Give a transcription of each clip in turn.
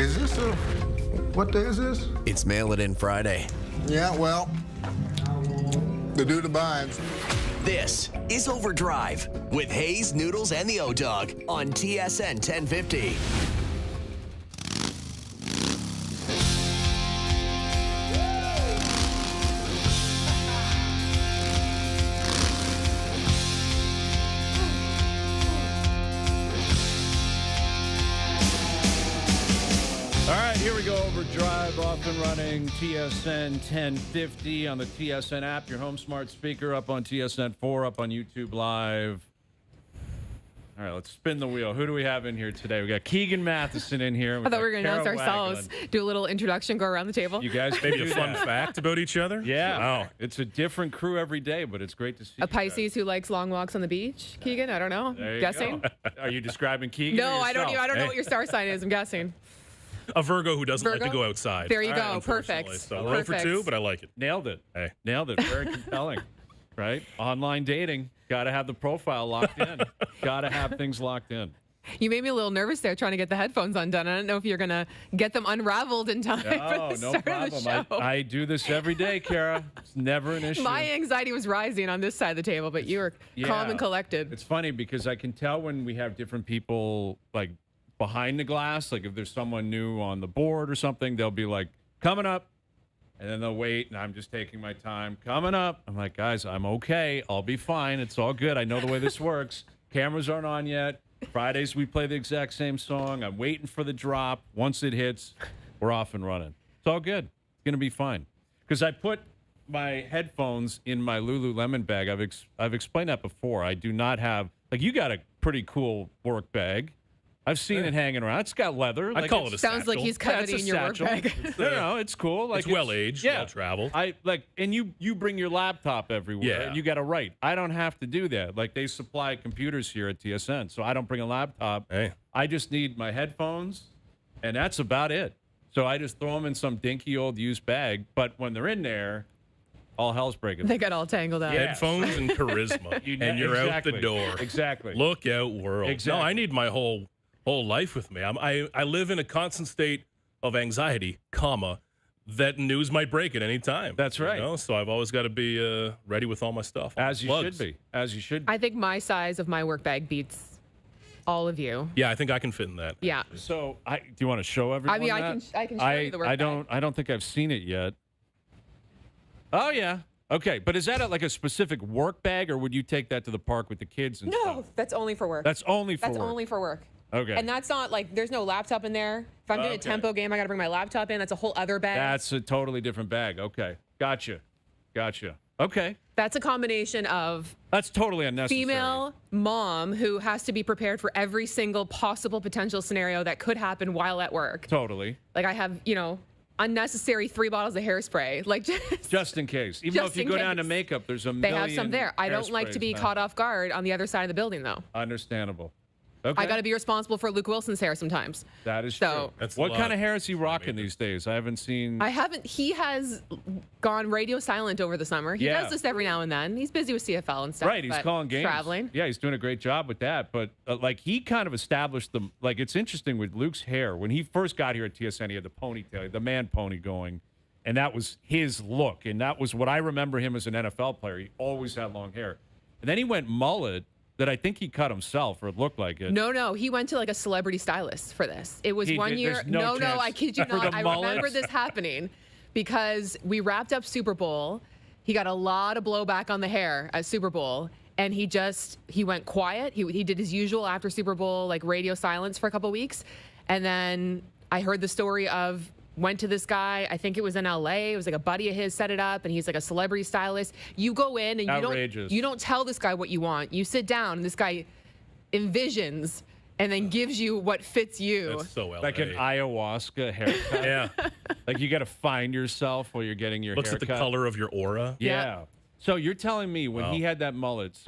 Is this what day is this? It's Mail It In Friday. Yeah, well, the dude abides. This is OverDrive with Hayes, Noodles, and the O-Dog on TSN 1050. All right, here we go. OverDrive off and running. TSN 1050 on the TSN app, your home smart speaker, up on TSN 4, up on YouTube Live. All right, let's spin the wheel. Who do we have in here today? We got Keegan Matheson in here. I thought we were going to announce ourselves. Do a little introduction, go around the table. You guys maybe a fun fact about each other? Yeah. Wow. It's a different crew every day, but it's great to see a Pisces who likes long walks on the beach. Keegan, I don't know. Guessing? Are you describing Keegan? No, I don't know what your star sign is. I'm guessing. A Virgo who doesn't like to go outside. There you go. Perfect. So row for two, but I like it. Nailed it. Hey. Nailed it. Very compelling. Right? Online dating. Got to have the profile locked in. Got to have things locked in. You made me a little nervous there trying to get the headphones undone. I don't know if you're going to get them unraveled in time for the start of the show. I do this every day, Kara. It's never an issue. My anxiety was rising on this side of the table, but you were calm and collected. It's funny because I can tell when we have different people, like, behind the glass, like if there's someone new on the board or something, they'll be like, coming up. And then they'll wait, and I'm just taking my time. Coming up. I'm like, guys, I'm okay. I'll be fine. It's all good. I know the way this works. Cameras aren't on yet. Fridays, we play the exact same song. I'm waiting for the drop. Once it hits, we're off and running. It's all good. It's going to be fine. Because I put my headphones in my Lululemon bag. I've explained that before. I do not have, like, you got a pretty cool work bag. I've seen it hanging around. It's got leather. I call it a sounds satchel. like he's coveting your work bag. No, it's cool. Like it's well aged, well traveled. And you bring your laptop everywhere. Yeah. And you got to write. I don't have to do that. Like they supply computers here at TSN, so I don't bring a laptop. Hey. I just need my headphones, and that's about it. So I just throw them in some dinky old used bag. But when they're in there, all hell's breaking. They got all tangled up. Yeah. Headphones and charisma, and you're out the door. Exactly. Look out, world. Exactly. No, I need my whole life with me. I live in a constant state of anxiety, that news might break at any time. That's right. You know? So I've always got to be ready with all my stuff. As you should be. As you should be. I think my size of my work bag beats all of you. Yeah, I think I can fit in that. Yeah. So, do you want to show everyone? I mean, that? I can show you the work bag. I don't think I've seen it yet. Oh yeah. Okay, but is that like a specific work bag, or would you take that to the park with the kids and stuff? No, that's only for work. That's only for work. work. Only for work. Okay. And that's not like there's no laptop in there. If I'm doing a tempo game, I got to bring my laptop in. That's a whole other bag. That's a totally different bag. Okay. Gotcha. Okay. That's a combination of that's totally unnecessary. Female mom who has to be prepared for every single possible potential scenario that could happen while at work. Totally. Like I have, unnecessary 3 bottles of hairspray. Like just in case. Even though if you go down to makeup, there's a million. They have some there. I don't like to be caught off guard on the other side of the building, though. Understandable. Okay. I got to be responsible for Luke Wilson's hair sometimes. That is true. That's what kind of hair is he rocking these days? I haven't seen. He has gone radio silent over the summer. He does this every now and then. He's busy with CFL and stuff. Right, he's calling games. Traveling. Yeah, he's doing a great job with that. But, he kind of established them. Like, it's interesting with Luke's hair. When he first got here at TSN, he had the ponytail, the man pony going. And that was his look. And that was what I remember him as an NFL player. He always had long hair. And then he went mullet. That I think he cut himself, or it looked like it. No, he went to like a celebrity stylist for this. It was 1 year. No, I kid you not. I remember this happening because we wrapped up Super Bowl. He got a lot of blowback on the hair at Super Bowl, and he went quiet. He did his usual after Super Bowl like radio silence for a couple weeks, and then I heard the story of. Went to this guy, I think it was in LA. It was like a buddy of his set it up, and he's like a celebrity stylist. You go in and you don't tell this guy what you want. You sit down, and this guy envisions and then gives you what fits you. That's so LA. Like an ayahuasca haircut. Yeah. Like you got to find yourself while you're getting your Looks haircut. at the color of your aura. Yeah. So you're telling me when he had that mullet,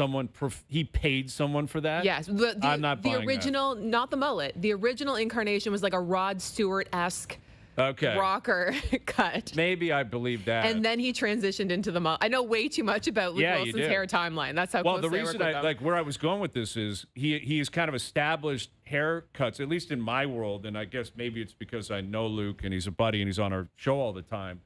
he paid someone for that? Yes. I'm not buying the original, not the mullet. The original incarnation was like a Rod Stewart-esque rocker cut. Maybe I believe that. And then he transitioned into the mullet. I know way too much about Luke Wilson's hair timeline. That's how close the reason where I was going with this is he's kind of established haircuts, at least in my world, and I guess maybe it's because I know Luke and he's a buddy and he's on our show all the time.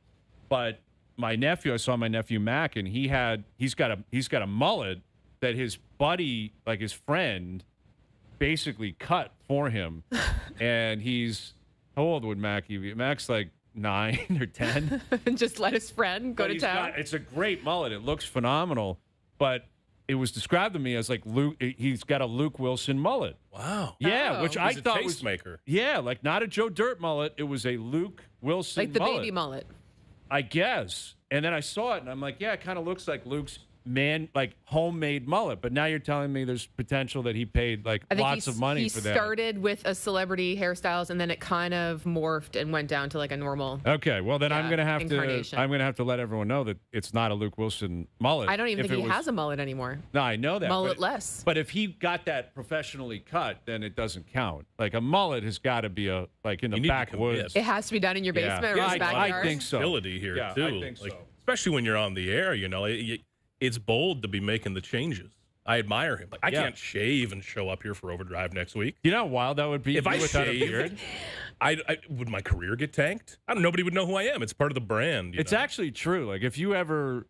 But I saw my nephew Mac, and he's got a mullet that his buddy, like his friend, basically cut for him. And how old would Mac be? Mac's like 9 or 10. Just let his friend go to town. It's a great mullet. It looks phenomenal, but it was described to me as like Luke. He's got a Luke Wilson mullet. Wow. Yeah, which I thought was maker. Yeah, like not a Joe Dirt mullet. It was a Luke Wilson like the mullet. baby mullet. I guess. And then I saw it, and I'm like, yeah, it kind of looks like Luke's homemade mullet. But now you're telling me there's potential that he paid lots of money for that. He started with a celebrity hairstyles, and then it kind of morphed and went down to like a normal. Okay, well then I'm gonna have to let everyone know that it's not a Luke Wilson mullet. I don't even think he has a mullet anymore. No, I know that. Mullet-less. But if he got that professionally cut, then it doesn't count. Like a mullet has got to be in the backwoods. It has to be done in your basement or your backyard. I think so. Ability here too. I think so. Especially when you're on the air, it's bold to be making the changes. I admire him. I can't shave and show up here for OverDrive next week. You know how wild that would be if I without shaved, a beard? Would my career get tanked? Nobody would know who I am. It's part of the brand. It's actually true. Like if you ever,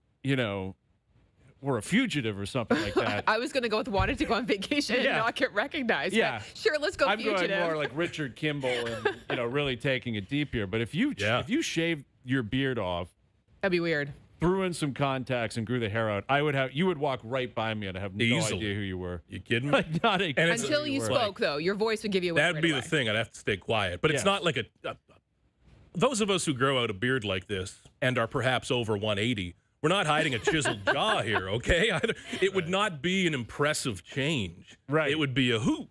were a fugitive or something like that. I was going to go with wanted to go on vacation and not get recognized. Yeah. Sure, let's go fugitive. I'm going more like Richard Kimball and, really taking it deep here. But if you shaved your beard off. That'd be weird. Threw in some contacts and grew the hair out, you would walk right by me and I have no idea who you were. You kidding me? Until you spoke, though, your voice would give you away. That'd be the thing. I'd have to stay quiet. But it's not like those of us who grow out a beard like this and are perhaps over 180, we're not hiding a chiseled jaw here, okay? It would not be an impressive change. Right. It would be a who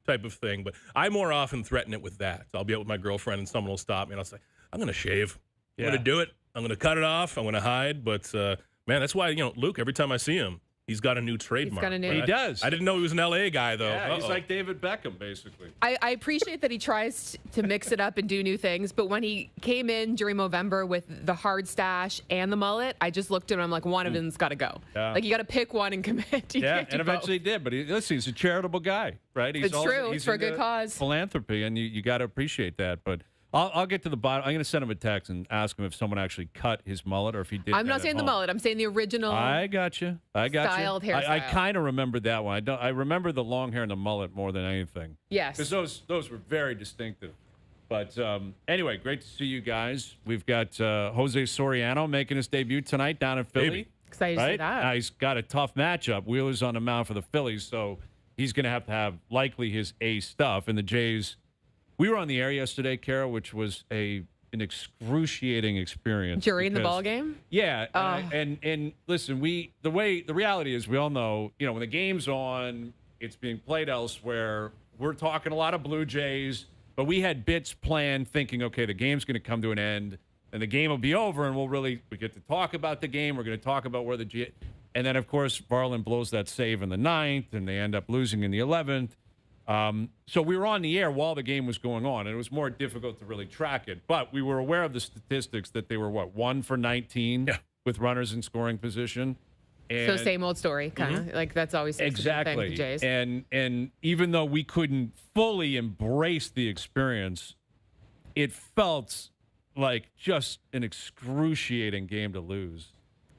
type of thing. But I more often threaten it with that. So I'll be out with my girlfriend and someone will stop me and I'll say, I'm going to shave. I'm going to do it. I'm going to cut it off. I'm going to hide. But, man, that's why, Luke, every time I see him, he's got a new trademark. He does. I didn't know he was an L.A. guy, though. Yeah, he's like David Beckham, basically. I appreciate that he tries to mix it up and do new things. But when he came in during Movember with the hard stash and the mullet, I just looked at him. I'm like, one of them's got to go. Yeah. Like, you got to pick one and commit. And eventually he did. But he's a charitable guy, right? It's true. It's for a good cause. Philanthropy, and you got to appreciate that. But I'll get to the bottom. I'm going to send him a text and ask him if someone actually cut his mullet or if he did. I'm not saying the mullet. I'm saying the original. I got you. Styled hairstyle. I kind of remember that one. I remember the long hair and the mullet more than anything. Yes. Because those were very distinctive. But anyway, great to see you guys. We've got Jose Soriano making his debut tonight down in Philly. Baby. Excited to see that. Now he's got a tough matchup. Wheeler's on the mound for the Phillies, so he's going to have likely his A stuff. And the Jays. We were on the air yesterday, Kara, which was an excruciating experience. During the ball game? Yeah, and listen, the reality is we all know, when the game's on, it's being played elsewhere. We're talking a lot of Blue Jays, but we had bits planned thinking, okay, the game's going to come to an end, and the game will be over, and we get to talk about the game. We're going to talk about and then, of course, Varland blows that save in the 9th, and they end up losing in the 11th. So we were on the air while the game was going on, and it was more difficult to really track it. But we were aware of the statistics that they were, 1 for 19 with runners in scoring position. And so same old story, kind of. Like that's always exactly. The Jays. And even though we couldn't fully embrace the experience, it felt like just an excruciating game to lose.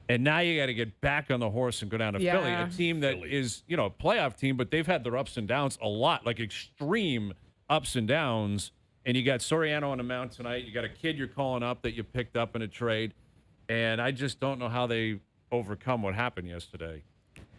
And now you got to get back on the horse and go down to Philly, a team that is, a playoff team, but they've had their ups and downs a lot, like extreme ups and downs. And you got Soriano on the mound tonight. You got a kid you're calling up that you picked up in a trade. And I just don't know how they overcome what happened yesterday.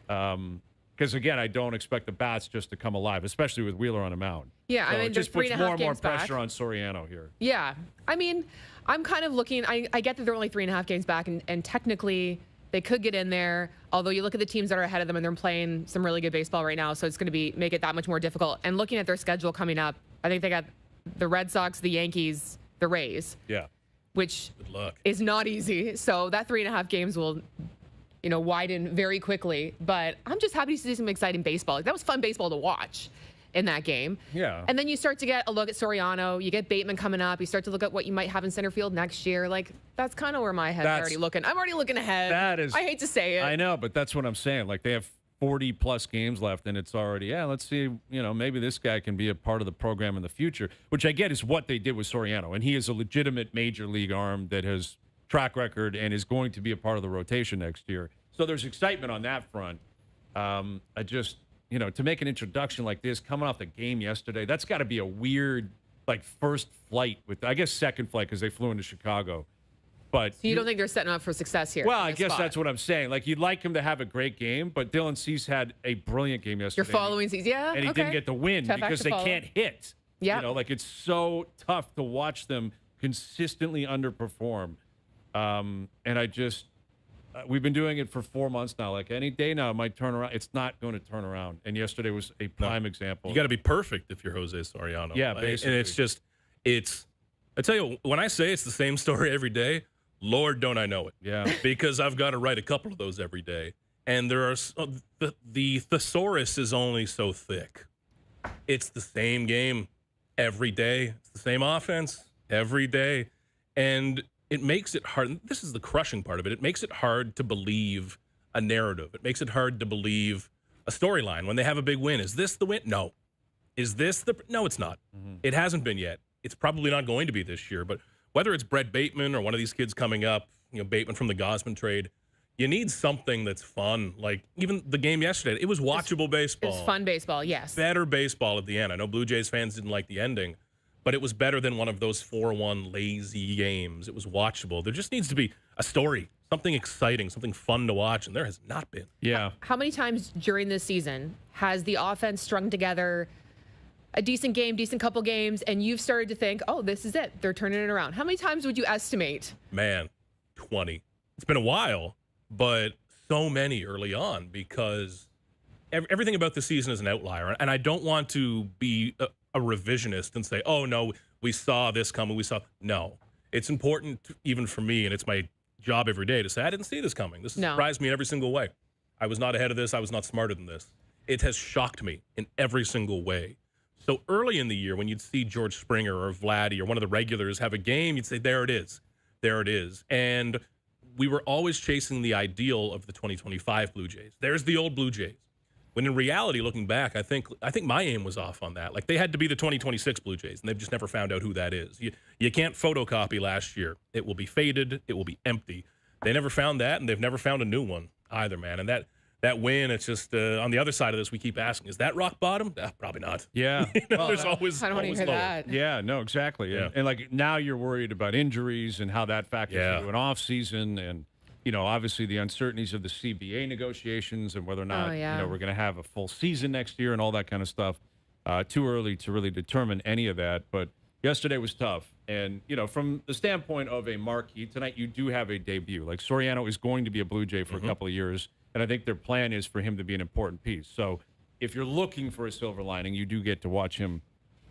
Because, again, I don't expect the bats just to come alive, especially with Wheeler on the mound. Yeah, so I mean, it just puts more and more pressure back on Soriano here. Yeah. I mean, I'm kind of looking, I get that they're only 3.5 games back, and technically they could get in there, although you look at the teams that are ahead of them and they're playing some really good baseball right now, so it's going to make it that much more difficult. And looking at their schedule coming up, I think they got the Red Sox, the Yankees, the Rays. Yeah. Which good luck. Is not easy. So that 3.5 games will, widen very quickly. But I'm just happy to see some exciting baseball. That was fun baseball to watch. in that game. Yeah. And then you start to get a look at Soriano. You get Bateman coming up. You start to look at what you might have in center field next year. Like, that's kind of where my head's already looking. I'm already looking ahead. That is. I hate to say it. I know, but that's what I'm saying. Like, they have 40-plus games left, and it's already, let's see, maybe this guy can be a part of the program in the future, which I get is what they did with Soriano. And he is a legitimate major league arm that has track record and is going to be a part of the rotation next year. So there's excitement on that front. I just, to make an introduction like this, coming off the game yesterday, that's got to be a weird, first flight with, I guess, second flight because they flew into Chicago. But so you don't think they're setting up for success here? Well, I guess that's what I'm saying. Like, you'd like him to have a great game, but Dylan Cease had a brilliant game yesterday. You're following Cease, yeah? And he didn't get the win because they can't hit. Yeah. It's so tough to watch them consistently underperform. And I just, we've been doing it for 4 months now. Like, any day now it might turn around. It's not going to turn around. And yesterday was a prime example. You got to be perfect if you're Jose Soriano. Yeah, basically. And I tell you, when I say it's the same story every day, Lord, don't I know it. Yeah. Because I've got to write a couple of those every day. And there are the thesaurus is only so thick. It's the same game every day. It's the same offense every day. And it makes it hard. This is the crushing part of it. It makes it hard to believe a narrative. It makes it hard to believe a storyline when they have a big win. Is this the win? No. Is this the? No, it's not. Mm-hmm. It hasn't been yet. It's probably not going to be this year. But whether it's Brett Bateman or one of these kids coming up, Bateman from the Gosman trade, you need something that's fun. Like, even the game yesterday, it was watchable baseball. It was fun baseball, yes. Better baseball at the end. I know Blue Jays fans didn't like the ending, but it was better than one of those 4-1 lazy games. It was watchable. There just needs to be a story, something exciting, something fun to watch, and there has not been. Yeah. How many times during this season has the offense strung together a decent game, decent couple games, and you've started to think, oh, this is it. They're turning it around. How many times would you estimate? Man, 20. It's been a while, but so many early on because everything about the season is an outlier. And I don't want to be a revisionist and say, oh, no, we saw this coming. No. It's important, even for me, and it's my job every day to say, I didn't see this coming. This surprised me in every single way. I was not ahead of this. I was not smarter than this. It has shocked me in every single way. So early in the year, when you'd see George Springer or Vladdy or one of the regulars have a game, you'd say, there it is. There it is. And we were always chasing the ideal of the 2025 Blue Jays. There's the old Blue Jays. When in reality, looking back, I think my aim was off on that. Like, they had to be the 2026 Blue Jays, and they've just never found out who that is. You can't photocopy last year. It will be faded. It will be empty. They never found that, and they've never found a new one either, man. And that win, it's just on the other side of this, we keep asking, is that rock bottom? Probably not. Yeah. There's always I don't want to hear lower. that. Yeah, no, exactly. Yeah. And like, now you're worried about injuries and how that factors into an off season, and obviously the uncertainties of the CBA negotiations and whether or not we're going to have a full season next year and all that kind of stuff. Too early to really determine any of that, but yesterday was tough. And from the standpoint of a marquee tonight, you do have a debut. Like, Soriano is going to be a Blue Jay for a couple of years. And I think their plan is for him to be an important piece. So if you're looking for a silver lining, you do get to watch him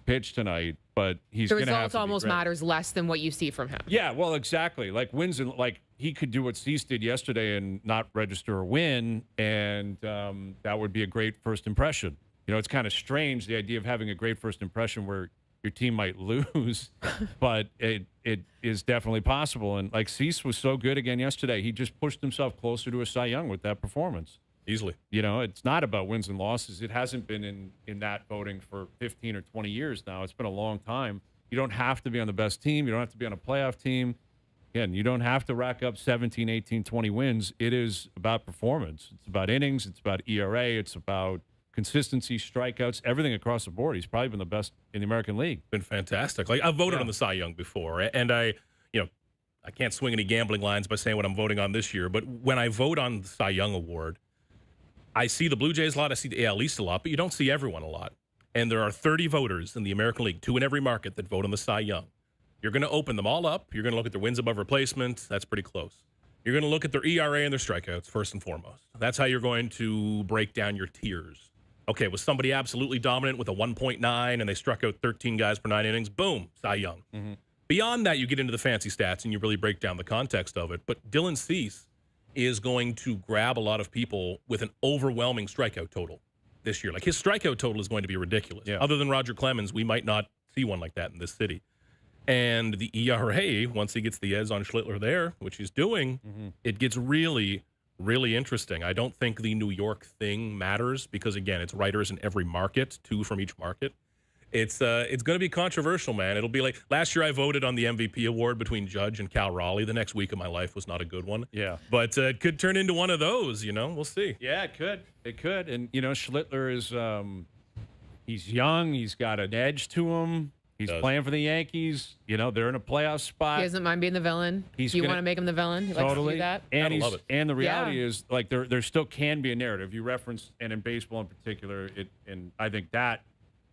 pitch tonight. But he's going to have to result almost matters less than what you see from him. Yeah, well, exactly. Like, wins and he could do what Cease did yesterday and not register a win, and that would be a great first impression. It's kind of strange, the idea of having a great first impression where your team might lose, but it is definitely possible. And like, Cease was so good again yesterday. He just pushed himself closer to a Cy Young with that performance. Easily. It's not about wins and losses. It hasn't been in that voting for 15 or 20 years now. It's been a long time. You don't have to be on the best team. You don't have to be on a playoff team. Again, you don't have to rack up 17, 18, 20 wins. It is about performance. It's about innings. It's about ERA. It's about consistency, strikeouts, everything across the board. He's probably been the best in the American League. Been fantastic. Like, I've voted on the Cy Young before, and I can't swing any gambling lines by saying what I'm voting on this year, but when I vote on the Cy Young Award, I see the Blue Jays a lot, I see the AL East a lot, but you don't see everyone a lot. And there are 30 voters in the American League, 2 in every market, that vote on the Cy Young. You're going to open them all up. You're going to look at their wins above replacement. That's pretty close. You're going to look at their ERA and their strikeouts, first and foremost. That's how you're going to break down your tiers. Okay, was somebody absolutely dominant with a 1.9 and they struck out 13 guys per 9 innings? Boom, Cy Young. Mm-hmm. Beyond that, you get into the fancy stats and you really break down the context of it. But Dylan Cease is going to grab a lot of people with an overwhelming strikeout total. this year. Like, his strikeout total is going to be ridiculous. Yeah. Other than Roger Clemens, we might not see one like that in this city. And the ERA, once he gets the edge on Schlittler there, which he's doing, it gets really, really interesting. I don't think the New York thing matters because, again, it's writers in every market, 2 from each market. It's going to be controversial, man. It'll be like last year I voted on the MVP award between Judge and Cal Raleigh. The next week of my life was not a good one. Yeah. But it could turn into one of those, We'll see. Yeah, it could. It could. And, Schlittler is he's young. He's got an edge to him. He's playing for the Yankees. They're in a playoff spot. He doesn't mind being the villain. You want to make him the villain? He likes to do that. And, love it. And the reality is, like, there still can be a narrative. You referenced, and in baseball in particular, and I think that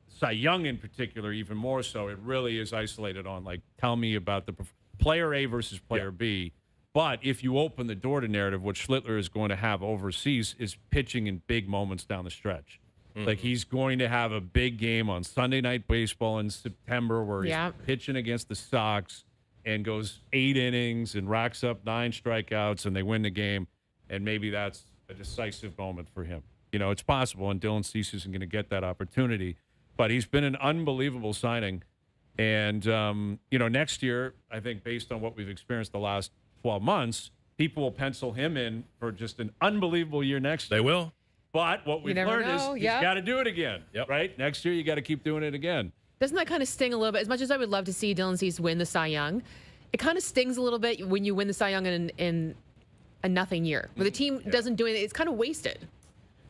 Cy Young in particular, even more so, it really is isolated on, like, tell me about the player A versus player B. But if you open the door to narrative, what Schlittler is going to have overseas is pitching in big moments down the stretch. Like, he's going to have a big game on Sunday Night Baseball in September where he's pitching against the Sox and goes 8 innings and racks up 9 strikeouts and they win the game. And maybe that's a decisive moment for him. It's possible, and Dylan Cease isn't going to get that opportunity. But he's been an unbelievable signing. And, next year, I think based on what we've experienced the last 12 months, people will pencil him in for just an unbelievable year next year. They will. But what we've learned is he's got to do it again, Yep. right? Next year, you got to keep doing it again. Doesn't that kind of sting a little bit? As much as I would love to see Dylan Cease win the Cy Young, it kind of stings a little bit when you win the Cy Young in a nothing year. Where the team doesn't do anything. It's kind of wasted.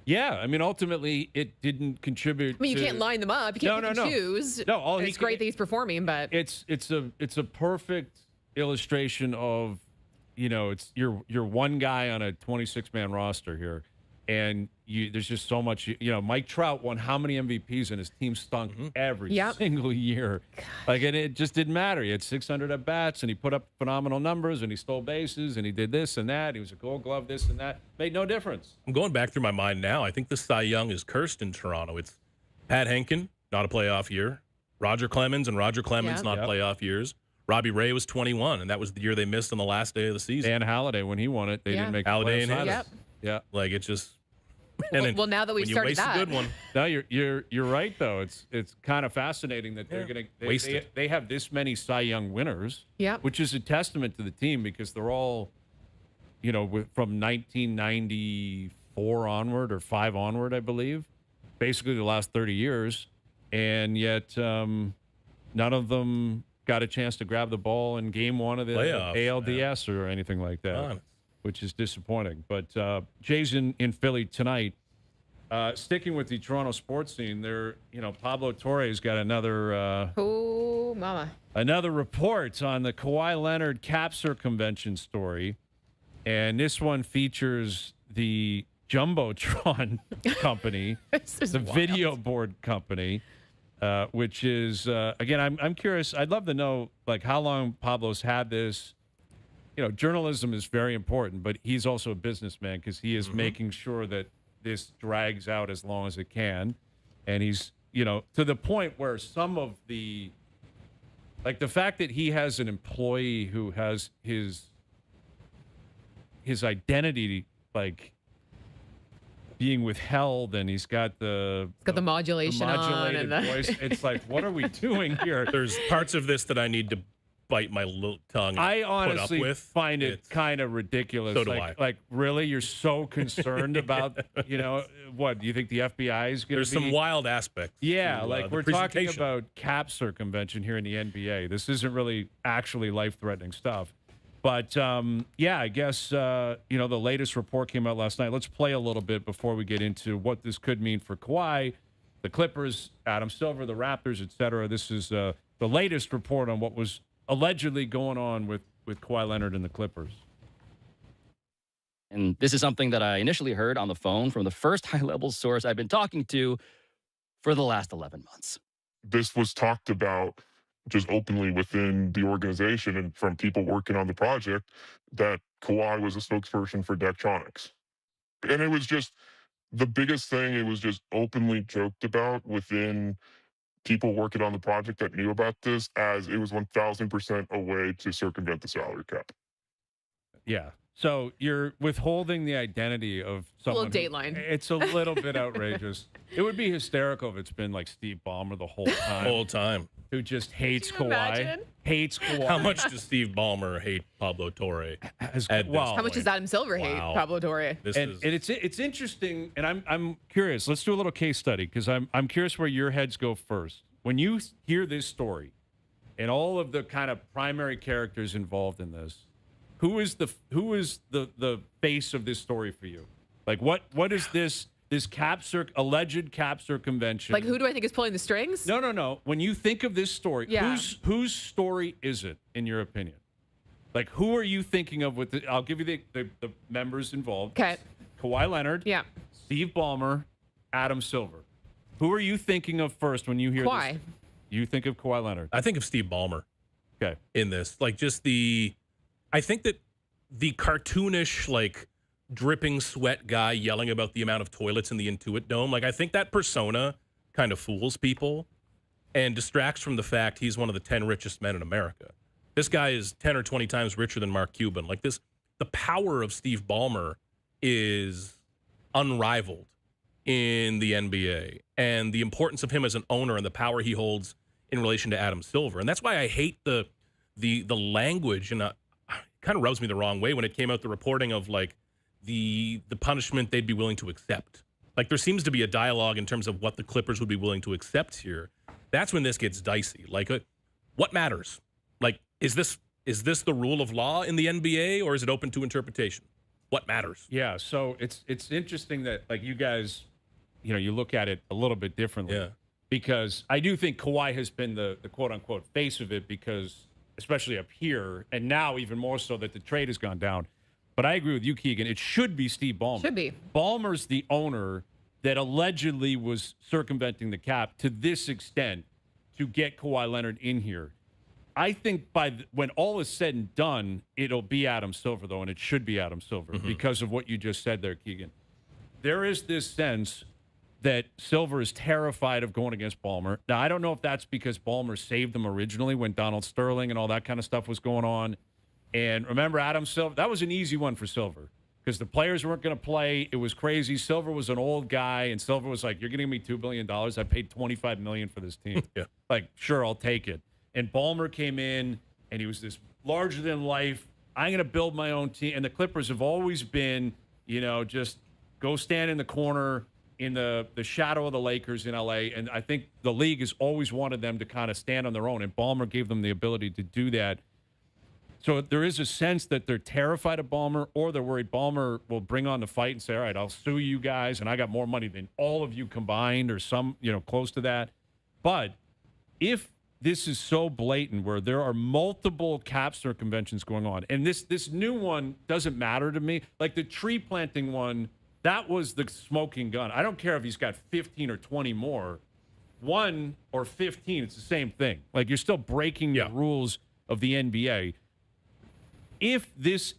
Yeah, I mean, ultimately, it didn't contribute. I mean, you can't line them up. You can't pick and choose. No, it's great that he's performing, but it's a perfect illustration of, it's you're one guy on a 26-man roster here, and there's just so much. Mike Trout won how many MVPs, and his team stunk every single year. Like, and it just didn't matter. He had 600 at bats, and he put up phenomenal numbers, and he stole bases, and he did this and that. He was a Gold Glove, this and that. Made no difference. I'm going back through my mind now. I think the Cy Young is cursed in Toronto. It's Pat Henkin, not a playoff year. Roger Clemens, not playoff years. Robbie Ray was 21, and that was the year they missed on the last day of the season. Dan Halladay, when he won it, they didn't make the Halladay and playoffs. Yep. Yeah. Like, it's just. Well, now that we've started that, a good one. No, you're right though. It's kind of fascinating that they're going to waste it. They have this many Cy Young winners. Yeah. Which is a testament to the team because they're all, from 1994 onward or 5 onward, I believe, basically the last 30 years, and yet none of them got a chance to grab the ball in Game 1 of the ALDS or anything like that. Which is disappointing. But Jay's in Philly tonight. Sticking with the Toronto sports scene, Pablo Torre's got another another report on the Kawhi Leonard cap circumvention story. And this one features the Jumbotron company, the video board company, which is, again, I'm curious. I'd love to know, like, how long Pablo's had this. Journalism is very important, but he's also a businessman because he is making sure that this drags out as long as it can. And he's, to the point where some of the fact that he has an employee who has his identity, like, being withheld, and he's got the modulation modulated on and voice. It's like, what are we doing here? There's parts of this that I need to bite my little tongue. I honestly find it kind of ridiculous. So do I. Like, really, you're so concerned about, what? Do you think the FBI is going to be? There's some wild aspects. Yeah, to, we're talking about cap circumvention here in the NBA. This isn't really actually life-threatening stuff. But, I guess, the latest report came out last night. Let's play a little bit before we get into what this could mean for Kawhi, the Clippers, Adam Silver, the Raptors, et cetera. This is the latest report on what was allegedly going on with Kawhi Leonard and the Clippers. And this is something that I initially heard on the phone from the first high-level source I've been talking to for the last 11 months. This was talked about just openly within the organization and from people working on the project that Kawhi was a spokesperson for Daktronics. And it was just the biggest thing. It was just openly joked about within people working on the project that knew about this, as it was 1,000% a way to circumvent the salary cap. Yeah. So you're withholding the identity of someone. A little Dateline. It's a little bit outrageous. It would be hysterical if it's been like Steve Ballmer the whole time. Who just hates Kawhi. Imagine? Hates Kawhi. How much does Steve Ballmer hate Pablo Torre? How much does Adam Silver hate Pablo Torre? And it's interesting, and I'm curious. Let's do a little case study because I'm curious where your heads go first. When you hear this story and all of the kind of primary characters involved in this, who is the face of this story for you? Like what is this alleged cap circumvention? Like, who do I think is pulling the strings? No. When you think of this story, whose story is it in your opinion? Like, who are you thinking of with I'll give you the members involved. Okay. Kawhi Leonard. Yeah. Steve Ballmer, Adam Silver. Who are you thinking of first when you hear Kawhi? This? You think of Kawhi Leonard. I think of Steve Ballmer. Okay. In this, like, I think that the cartoonish, like, dripping sweat guy yelling about the amount of toilets in the Intuit Dome, like, I think that persona kind of fools people and distracts from the fact he's one of the 10 richest men in America. This guy is 10 or 20 times richer than Mark Cuban. Like, the power of Steve Ballmer is unrivaled in the NBA, and the importance of him as an owner and the power he holds in relation to Adam Silver. And that's why I hate the language, and kind of rubs me the wrong way when it came out, the reporting of like the punishment they'd be willing to accept. Like, there seems to be a dialogue in terms of what the Clippers would be willing to accept here. That's when this gets dicey. Like, what matters? Like, is this the rule of law in the NBA, or is it open to interpretation? What matters? Yeah. So it's interesting that, like, you guys, you look at it a little bit differently. Yeah. Because I do think Kawhi has been the quote unquote face of it, because especially up here, and now even more so that the trade has gone down. But I agree with you, Keegan. It should be Steve Ballmer. Should be. Ballmer's the owner that allegedly was circumventing the cap to this extent to get Kawhi Leonard in here. I think when all is said and done, it'll be Adam Silver, though, and it should be Adam Silver because of what you just said there, Keegan. There is this sense that Silver is terrified of going against Ballmer. Now, I don't know if that's because Ballmer saved him originally when Donald Sterling and all that kind of stuff was going on. And remember, Adam Silver, that was an easy one for Silver because the players weren't going to play. It was crazy. Silver was an old guy, and Silver was like, you're going to give me $2 billion. I paid $25 million for this team. Yeah. Like, sure, I'll take it. And Ballmer came in, and he was this larger-than-life, I'm going to build my own team. And the Clippers have always been, just go stand in the corner in the shadow of the Lakers in L.A., and I think the league has always wanted them to kind of stand on their own, and Ballmer gave them the ability to do that. So there is a sense that they're terrified of Ballmer, or they're worried Ballmer will bring on the fight and say, all right, I'll sue you guys, and I got more money than all of you combined, or some, close to that. But if this is so blatant where there are multiple cap circumventions going on, and this new one doesn't matter to me, like the tree planting one, that was the smoking gun. I don't care if he's got 15 or 20 more. 1 or 15, it's the same thing. Like, you're still breaking the rules of the NBA. If this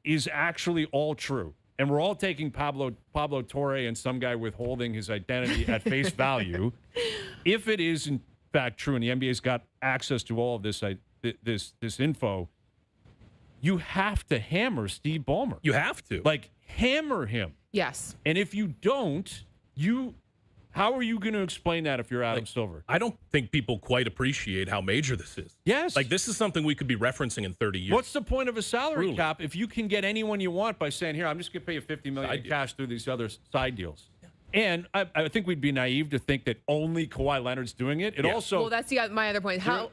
is actually all true, and we're all taking Pablo Torre and some guy withholding his identity at face value, if it is in fact true and the NBA's got access to all of this info, you have to hammer Steve Ballmer. You have to. Like, hammer him. Yes. And if you don't, how are you going to explain that if you're Adam Silver? I don't think people quite appreciate how major this is. Yes. Like, this is something we could be referencing in 30 years. What's the point of a salary cap if you can get anyone you want by saying, here, I'm just going to pay you $50 million in cash through these other side deals? Yeah. And I think we'd be naive to think that only Kawhi Leonard's doing it. It also, well, that's my other point. How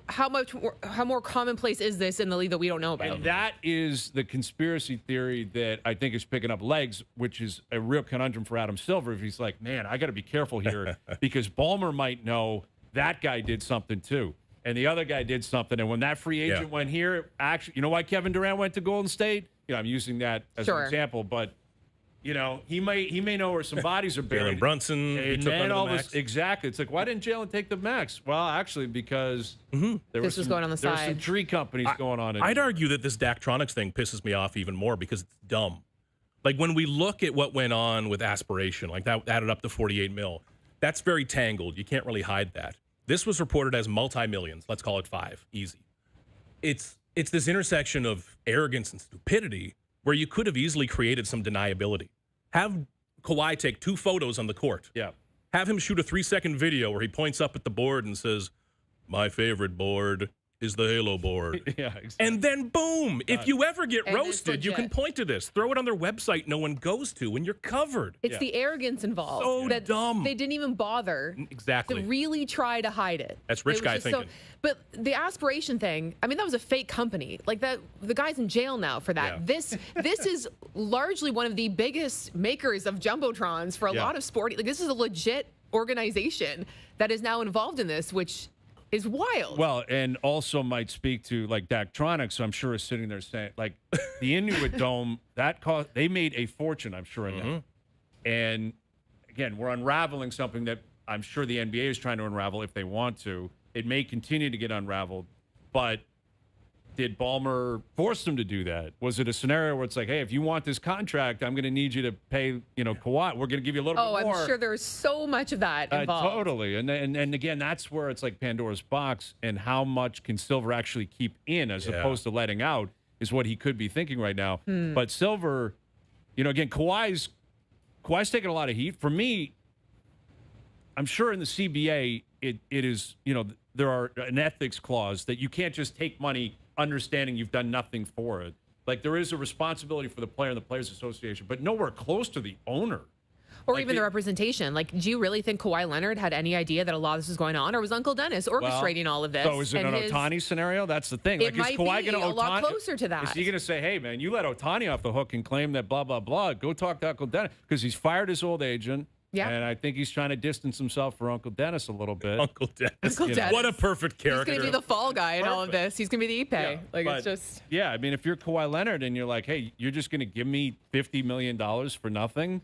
more commonplace is this in the league that we don't know about? And that is the conspiracy theory that I think is picking up legs, which is a real conundrum for Adam Silver. If he's like, man, I got to be careful here because Ballmer might know that guy did something too, and the other guy did something. And when that free agent went here, actually, you know why Kevin Durant went to Golden State? I'm using that as an example, but. He may know where some bodies are buried. Jalen Brunson, he took under the max. Exactly. It's like, why didn't Jalen take the max? Well, actually, because there was going on the there side. were some tree companies going on. I'd argue that this Daktronics thing pisses me off even more because it's dumb. Like, when we look at what went on with Aspiration, like that added up to $48 million, that's very tangled. You can't really hide that. This was reported as multi-millions. Let's call it 5. Easy. It's this intersection of arrogance and stupidity where you could have easily created some deniability. Have Kawhi take 2 photos on the court. Yeah. Have him shoot a 3-second video where he points up at the board and says, "My favorite board is the Halo board." Yeah, exactly. And then boom, if you ever get And it's roasted, you can legit. point to this. Throw it on their website no one goes to, and you're covered. It's the arrogance involved. So that dumb. They didn't even bother Exactly. to really try to hide it. That's rich It was guy just thinking. But the aspiration thing, I mean, that was a fake company. Like that, the guy's in jail now for that. Yeah. This is largely one of the biggest makers of jumbotrons for a lot of sporting. Like this is a legit organization that is now involved in this, which is wild. Well, and also might speak to like Daktronics, so I'm sure is sitting there saying, like, the Inuit Dome, that cost, they made a fortune, I'm sure, in that. And again, we're unraveling something that I'm sure the NBA is trying to unravel if they want to. It may continue to get unraveled, but did Ballmer force them to do that? Was it a scenario where it's like, hey, if you want this contract, I'm going to need you to pay, Kawhi. We're going to give you a little bit more. I'm sure there's so much of that involved. Totally. And again, that's where it's like Pandora's box, and how much can Silver actually keep in as opposed to letting out is what he could be thinking right now. But Silver, again, Kawhi's taking a lot of heat. For me, I'm sure in the CBA, it is, there are an ethics clause that you can't just take money understanding you've done nothing for it. Like, there is a responsibility for the player and the Players Association, but nowhere close to the owner. Or even the representation. Like, do you really think Kawhi Leonard had any idea that a lot of this was going on, or was Uncle Dennis orchestrating all of this? So is it an Otani scenario? That's the thing. It like, is Kawhi be going to a lot closer to that. Is he going to say, hey, man, you let Otani off the hook and claim that blah, blah, blah. Go talk to Uncle Dennis. Because he's fired his old agent. Yeah. And I think he's trying to distance himself from Uncle Dennis a little bit. Uncle Dennis. Uncle Dennis. What a perfect character. He's going to be the fall guy in all of this. He's going to be the Ipe. Yeah, like, but, it's just... Yeah, I mean, if you're Kawhi Leonard and you're like, hey, you're just going to give me $50 million for nothing,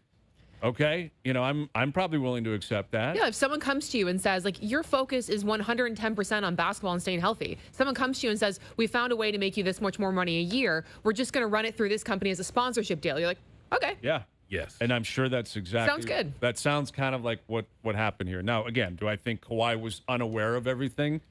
okay, I'm probably willing to accept that. Yeah, if someone comes to you and says, like, your focus is 110% on basketball and staying healthy. Someone comes to you and says, we found a way to make you this much more money a year. We're just going to run it through this company as a sponsorship deal. You're like, okay. Yeah. Yes. And I'm sure that's exactly... Sounds good. That sounds kind of like what happened here. Now, again, do I think Kawhi was unaware of everything?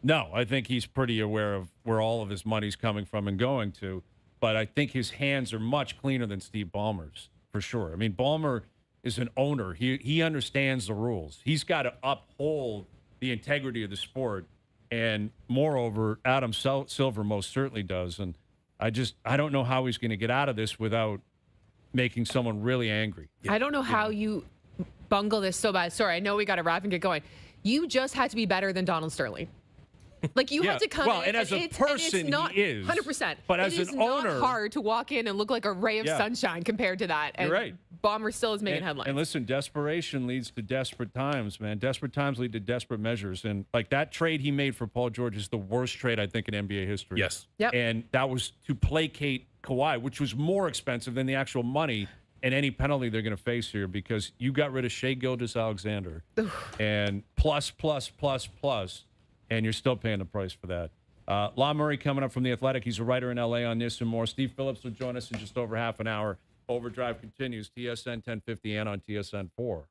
No, I think he's pretty aware of where all of his money's coming from and going to. But I think his hands are much cleaner than Steve Ballmer's, for sure. I mean, Ballmer is an owner. He understands the rules. He's got to uphold the integrity of the sport. And moreover, Adam Silver most certainly does. And I don't know how he's going to get out of this without making someone really angry. I don't know how you bungle this so bad. Sorry, I know we got to wrap and get going. You just had to be better than Donald Sterling. Like, you had to come in. And as a person, it's not, he is. 100%. But as an owner... It is not hard to walk in and look like a ray of sunshine compared to that. And you're right. Ballmer still is making headlines. And listen, desperation leads to desperate times, man. Desperate times lead to desperate measures. And, like, that trade he made for Paul George is the worst trade, I think, in NBA history. Yes. Yep. And that was to placate Kawhi, which was more expensive than the actual money and any penalty they're going to face here, because you got rid of Shai Gilgeous-Alexander and plus, and you're still paying the price for that. Law Murray coming up from The Athletic. He's a writer in L.A. on this and more. Steve Phillips will join us in just over half an hour. OverDrive continues, TSN 1050 and on TSN 4.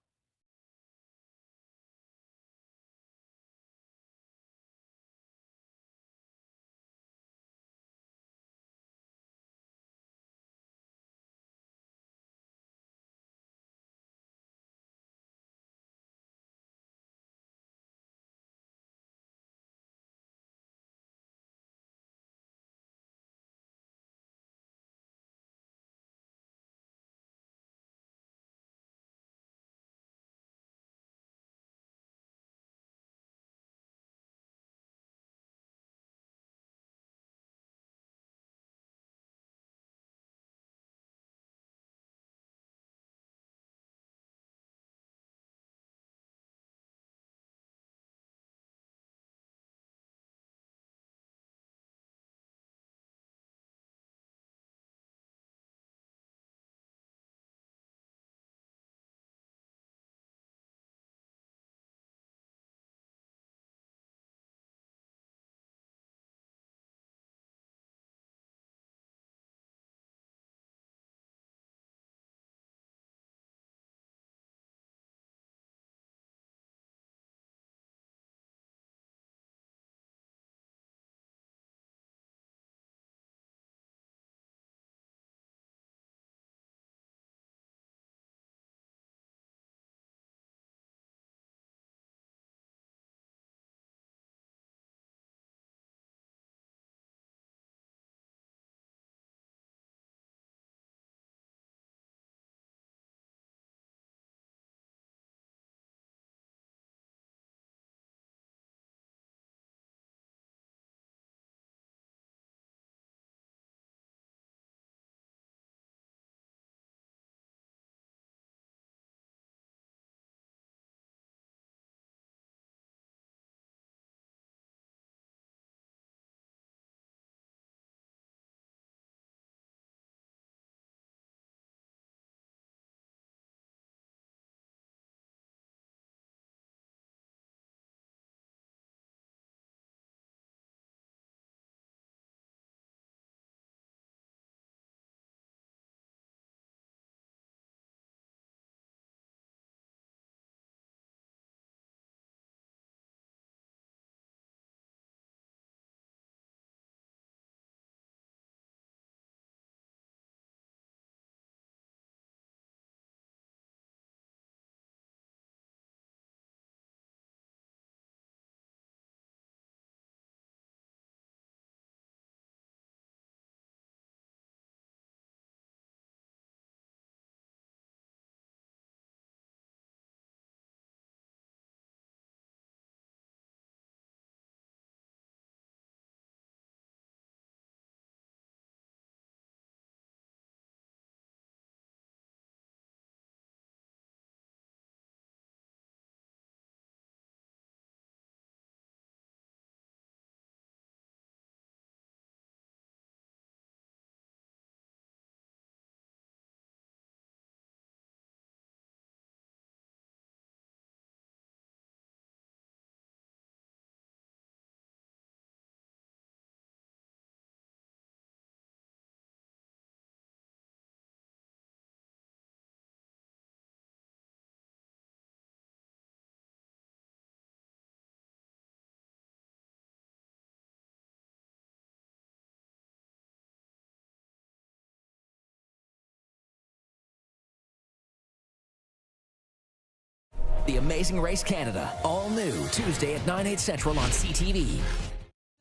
Amazing Race Canada. All new Tuesday at 9, 8 Central on CTV.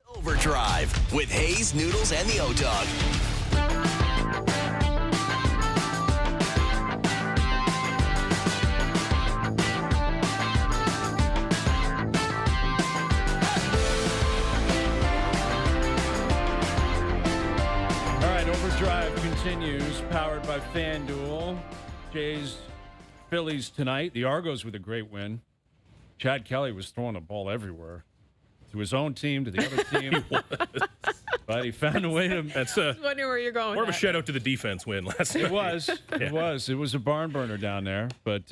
OverDrive with Hayes, Noodles, and the O-Dog. OverDrive continues, powered by FanDuel. Jays, Phillies tonight. The Argos with a great win. Chad Kelly was throwing the ball everywhere. To his own team, to the other team. But he found a way to... That's I was wondering where you're going. More of a shout-out to the defense win last night. It was. It was a barn burner down there. But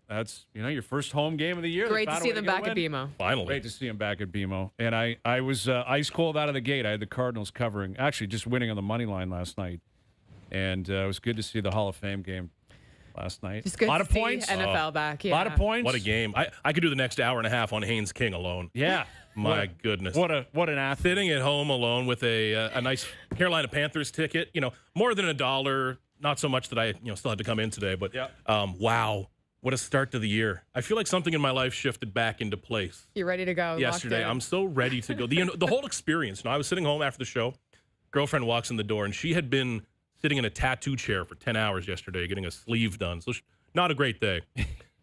that's, your first home game of the year. Great to see them back at BMO. Finally. Great to see him back at BMO. And I was ice cold out of the gate. I had the Cardinals covering, actually just winning on the money line last night. And it was good to see the Hall of Fame game last night. Just good a lot to of see points. NFL back. Yeah. A lot of points. What a game. I could do the next hour and a half on Haynes King alone. Yeah. My goodness. What an athlete. Sitting at home alone with a nice Carolina Panthers ticket, more than $1, not so much that I, still had to come in today, but wow. What a start to the year. I feel like something in my life shifted back into place. You're ready to go. Yesterday. I'm so ready to go. The whole experience. I was sitting home after the show. Girlfriend walks in the door, and she had been sitting in a tattoo chair for 10 hours yesterday getting a sleeve done. So not a great day.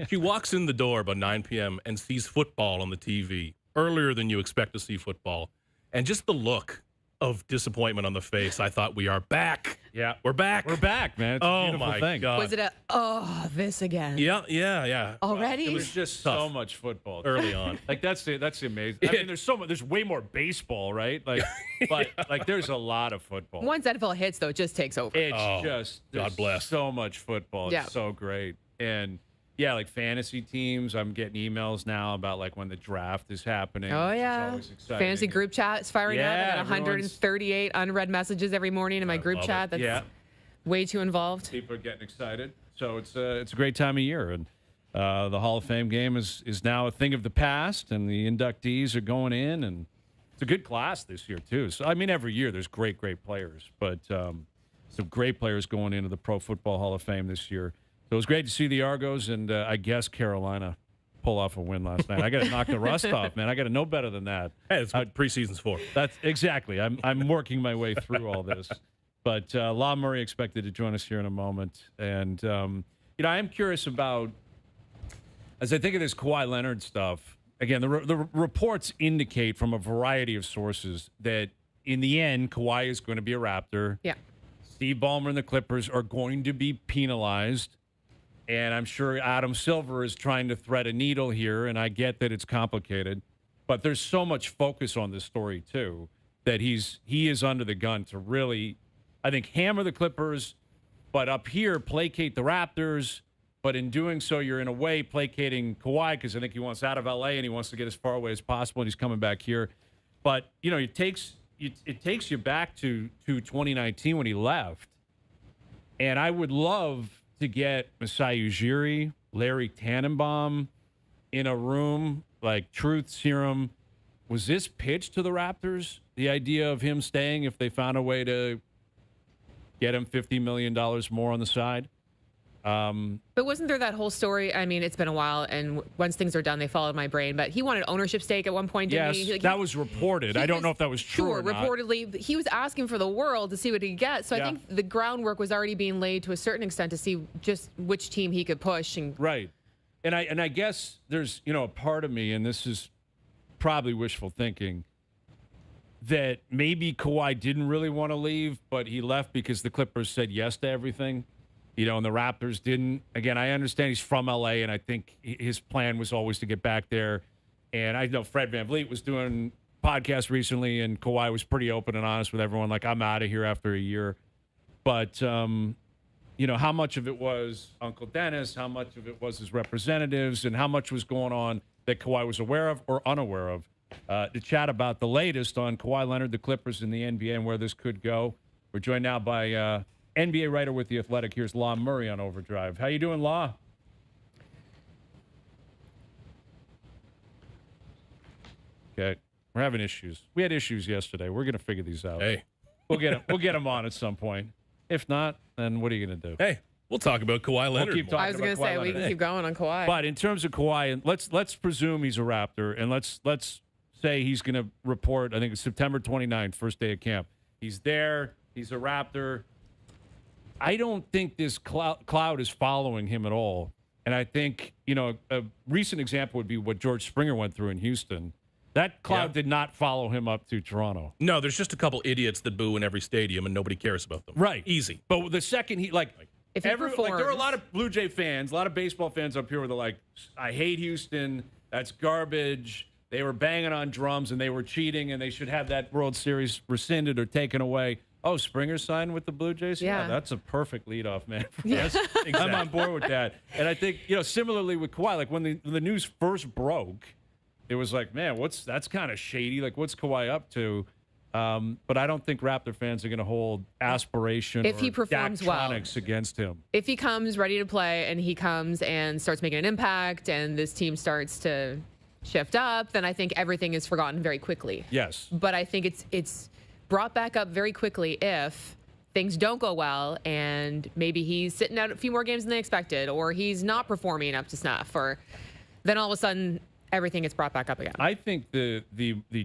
She walks in the door about 9 p.m. and sees football on the TV earlier than you expect to see football. And just the look of disappointment on the face, I thought, we are back. Yeah. We're back. We're back, man. It's a beautiful my thing. God. Was it this again? Yeah. Already? It was just so much football early on. That's the amazing. I mean, there's way more baseball, right? But there's a lot of football. Once NFL hits, though, it just takes over. It's just God bless. So much football. It's Yeah. so great. And yeah, like fantasy teams, I'm getting emails now about like when the draft is happening. Oh, which is yeah. always exciting. Fantasy group chat is firing up. I Yeah, got 138 unread messages every morning in my group love chat. it. That's way too involved. People are getting excited. So it's a great time of year. And the Hall of Fame game is now a thing of the past, and the inductees are going in, and it's a good class this year too. So I mean, every year there's great players, but some great players going into the Pro Football Hall of Fame this year. So it was great to see the Argos and I guess Carolina pull off a win last night. I got to knock the rust off, man. I got to know better than that. Hey, it's what preseason's for. That's exactly. I'm working my way through all this. But Law Murray expected to join us here in a moment. And, I am curious about, as I think of this Kawhi Leonard stuff, again, the reports indicate from a variety of sources that in the end, Kawhi is going to be a Raptor. Yeah. Steve Ballmer and the Clippers are going to be penalized. And I'm sure Adam Silver is trying to thread a needle here, and I get that it's complicated. But there's so much focus on this story, too, that he is under the gun to really, I think, hammer the Clippers, but up here, placate the Raptors. But in doing so, you're in a way placating Kawhi because I think he wants out of L.A. and he wants to get as far away as possible, and he's coming back here. But, it takes you back to 2019 when he left. And I would love to get Masai Ujiri, Larry Tannenbaum in a room, like truth serum. Was this pitched to the Raptors, the idea of him staying if they found a way to get him $50 million more on the side? But wasn't there that whole story? I mean, it's been a while, and once things are done, they followed my brain. But he wanted ownership stake at one point, didn't yes, he? Like, that was reported. I don't know if that was true or not. Reportedly, he was asking for the world to see what he'd get. So I think the groundwork was already being laid to a certain extent to see just which team he could push. Right. And I guess there's, a part of me, and this is probably wishful thinking, that maybe Kawhi didn't really want to leave, but he left because the Clippers said yes to everything. And the Raptors didn't. Again, I understand he's from L.A., and I think his plan was always to get back there. And I know Fred VanVleet was doing podcasts recently, and Kawhi was pretty open and honest with everyone, like, I'm out of here after a year. But, how much of it was Uncle Dennis, how much of it was his representatives, and how much was going on that Kawhi was aware of or unaware of? To chat about the latest on Kawhi Leonard, the Clippers, and the NBA, and where this could go, we're joined now by NBA writer with The Athletic. Here's Law Murray on OverDrive. How you doing, Law? Okay, we're having issues. We had issues yesterday. We're gonna figure these out. Hey, we'll get them on at some point. If not, then what are you gonna do? Hey, We'll talk about Kawhi Leonard. We'll keep talking I was going to say, we can keep going on Kawhi. But in terms of Kawhi, and let's presume he's a Raptor, and let's say he's going to report, I think it's September 29th, first day of camp. He's there. He's a Raptor. I don't think this cloud is following him at all. And I think, a recent example would be what George Springer went through in Houston. That cloud did not follow him up to Toronto. No, there's just a couple idiots that boo in every stadium, and nobody cares about them. Right. Easy. But the second he, if he performs, there are a lot of Blue Jay fans, a lot of baseball fans up here where they're like, I hate Houston. That's garbage. They were banging on drums, and they were cheating, and they should have that World Series rescinded or taken away. Oh, Springer signed with the Blue Jays? Yeah, that's a perfect leadoff, man. Yes, exactly. I'm on board with that. And I think, similarly with Kawhi, like when the news first broke, it was like, man, that's kind of shady. Like, what's Kawhi up to? But I don't think Raptor fans are going to hold aspiration if he performs well against him. If he comes ready to play and he comes and starts making an impact and this team starts to shift up, then I think everything is forgotten very quickly. Yes. But I think it's brought back up very quickly if things don't go well and maybe he's sitting out a few more games than they expected, or he's not performing up to snuff, or then all of a sudden everything gets brought back up again. I think the